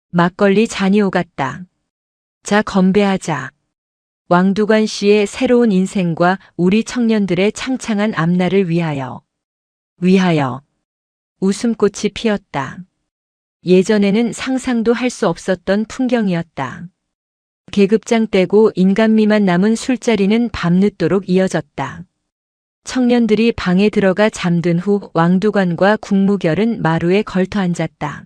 막걸리 잔이 오갔다. 자, 건배하자. 왕두관 씨의 새로운 인생과 우리 청년들의 창창한 앞날을 위하여. 웃음꽃이 피었다. 예전에는 상상도 할 수 없었던 풍경이었다. 계급장 떼고 인간미만 남은 술자리는 밤늦도록 이어졌다. 청년들이 방에 들어가 잠든 후 왕두관과 국무결은 마루에 걸터 앉았다.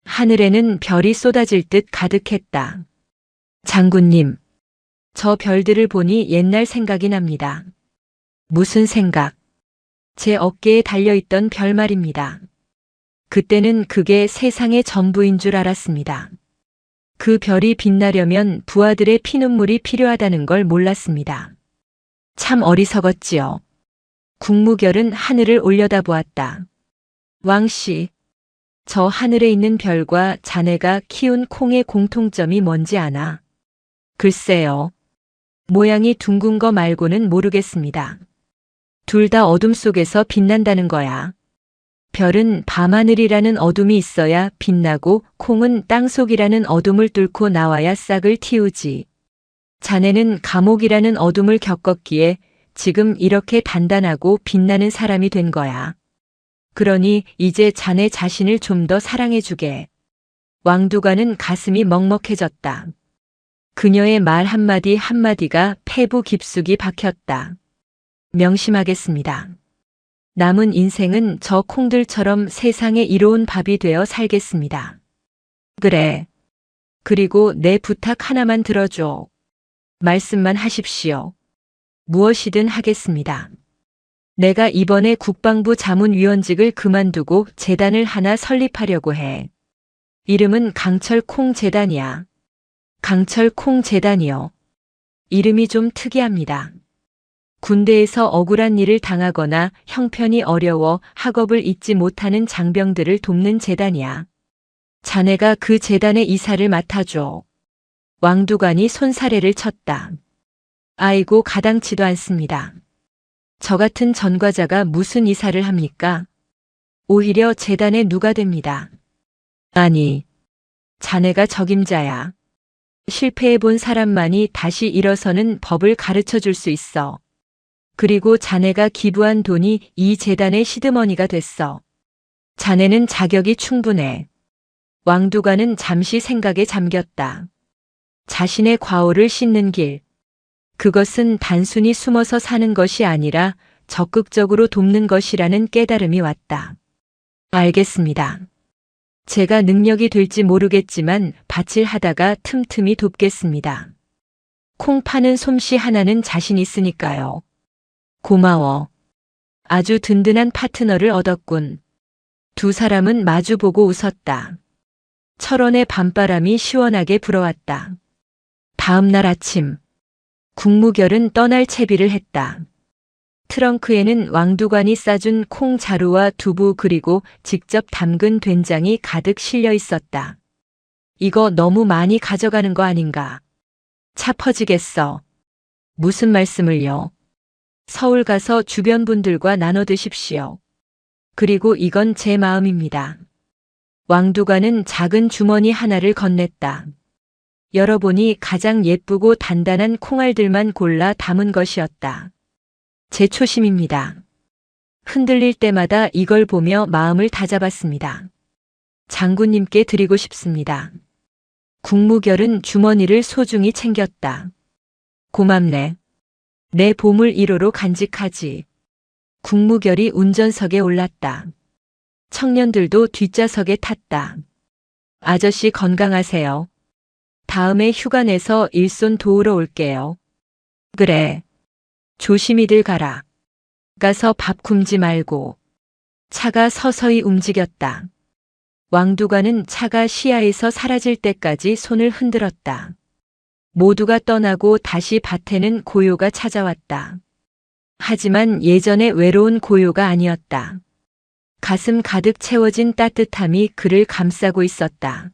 하늘에는 별이 쏟아질 듯 가득했다. 장군님, 저 별들을 보니 옛날 생각이 납니다. 무슨 생각? 제 어깨에 달려있던 별 말입니다. 그때는 그게 세상의 전부인 줄 알았습니다. 그 별이 빛나려면 부하들의 피눈물이 필요하다는 걸 몰랐습니다. 참 어리석었지요. 국무결은 하늘을 올려다보았다. 왕씨, 저 하늘에 있는 별과 자네가 키운 콩의 공통점이 뭔지 아나? 글쎄요. 모양이 둥근 거 말고는 모르겠습니다. 둘 다 어둠 속에서 빛난다는 거야. 별은 밤하늘이라는 어둠이 있어야 빛나고 콩은 땅속이라는 어둠을 뚫고 나와야 싹을 틔우지. 자네는 감옥이라는 어둠을 겪었기에 지금 이렇게 단단하고 빛나는 사람이 된 거야. 그러니 이제 자네 자신을 좀 더 사랑해주게. 왕두관은 가슴이 먹먹해졌다. 그녀의 말 한마디 한마디가 폐부 깊숙이 박혔다. 명심하겠습니다. 남은 인생은 저 콩들처럼 세상에 이로운 밥이 되어 살겠습니다. 그래. 그리고 내 부탁 하나만 들어줘. 말씀만 하십시오. 무엇이든 하겠습니다. 내가 이번에 국방부 자문위원직을 그만두고 재단을 하나 설립하려고 해. 이름은 강철콩재단이야. 강철콩재단이요. 이름이 좀 특이합니다. 군대에서 억울한 일을 당하거나 형편이 어려워 학업을 잊지 못하는 장병들을 돕는 재단이야. 자네가 그 재단의 이사를 맡아줘. 왕두관이 손사래를 쳤다. 아이고, 가당치도 않습니다. 저 같은 전과자가 무슨 이사를 합니까? 오히려 재단의 누가 됩니다. 아니, 자네가 적임자야. 실패해본 사람만이 다시 일어서는 법을 가르쳐 줄 수 있어. 그리고 자네가 기부한 돈이 이 재단의 시드머니가 됐어. 자네는 자격이 충분해. 왕두관은 잠시 생각에 잠겼다. 자신의 과오를 씻는 길. 그것은 단순히 숨어서 사는 것이 아니라 적극적으로 돕는 것이라는 깨달음이 왔다. 알겠습니다. 제가 능력이 될지 모르겠지만 밭을 하다가 틈틈이 돕겠습니다. 콩 파는 솜씨 하나는 자신 있으니까요. 고마워. 아주 든든한 파트너를 얻었군. 두 사람은 마주보고 웃었다. 철원의 밤바람이 시원하게 불어왔다. 다음 날 아침, 국무결은 떠날 채비를 했다. 트렁크에는 왕두관이 싸준 콩 자루와 두부 그리고 직접 담근 된장이 가득 실려 있었다. 이거 너무 많이 가져가는 거 아닌가? 차 퍼지겠어. 무슨 말씀을요? 서울 가서 주변 분들과 나눠 드십시오. 그리고 이건 제 마음입니다. 왕두관은 작은 주머니 하나를 건넸다. 열어보니 가장 예쁘고 단단한 콩알들만 골라 담은 것이었다. 제 초심입니다. 흔들릴 때마다 이걸 보며 마음을 다잡았습니다. 장군님께 드리고 싶습니다. 국무결은 주머니를 소중히 챙겼다. 고맙네. 내 보물 1호로 간직하지. 국무결이 운전석에 올랐다. 청년들도 뒷좌석에 탔다. 아저씨 건강하세요. 다음에 휴가 내서 일손 도우러 올게요. 그래. 조심히들 가라. 가서 밥 굶지 말고. 차가 서서히 움직였다. 왕두관은 차가 시야에서 사라질 때까지 손을 흔들었다. 모두가 떠나고 다시 밭에는 고요가 찾아왔다. 하지만 예전의 외로운 고요가 아니었다. 가슴 가득 채워진 따뜻함이 그를 감싸고 있었다.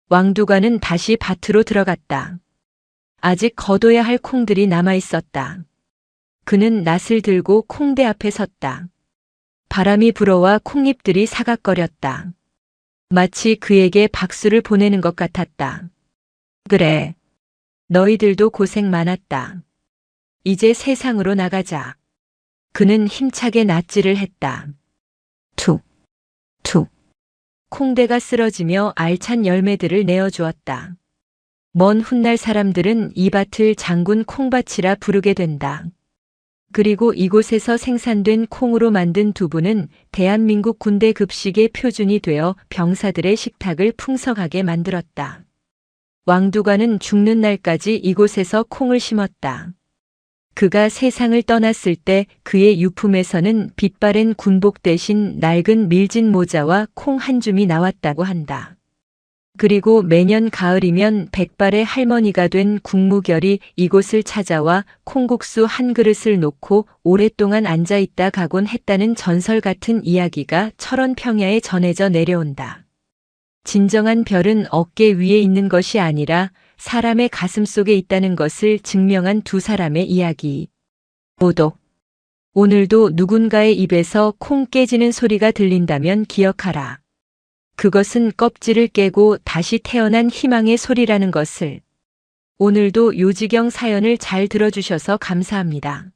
왕두가는 다시 밭으로 들어갔다. 아직 거둬야 할 콩들이 남아 있었다. 그는 낫을 들고 콩대 앞에 섰다. 바람이 불어와 콩잎들이 사각거렸다. 마치 그에게 박수를 보내는 것 같았다. 그래. 너희들도 고생 많았다. 이제 세상으로 나가자. 그는 힘차게 낫질을 했다. 툭, 툭. 콩대가 쓰러지며 알찬 열매들을 내어주었다. 먼 훗날 사람들은 이 밭을 장군 콩밭이라 부르게 된다. 그리고 이곳에서 생산된 콩으로 만든 두부는 대한민국 군대 급식의 표준이 되어 병사들의 식탁을 풍성하게 만들었다. 왕두가는 죽는 날까지 이곳에서 콩을 심었다. 그가 세상을 떠났을 때 그의 유품에서는 빛바랜 군복 대신 낡은 밀진 모자와 콩 한 줌이 나왔다고 한다. 그리고 매년 가을이면 백발의 할머니가 된 국무결이 이곳을 찾아와 콩국수 한 그릇을 놓고 오랫동안 앉아있다 가곤 했다는 전설 같은 이야기가 철원평야에 전해져 내려온다. 진정한 별은 어깨 위에 있는 것이 아니라 사람의 가슴 속에 있다는 것을 증명한 두 사람의 이야기. 오독. 오늘도 누군가의 입에서 콩 깨지는 소리가 들린다면 기억하라. 그것은 껍질을 깨고 다시 태어난 희망의 소리라는 것을. 오늘도 요지경 사연을 잘 들어주셔서 감사합니다.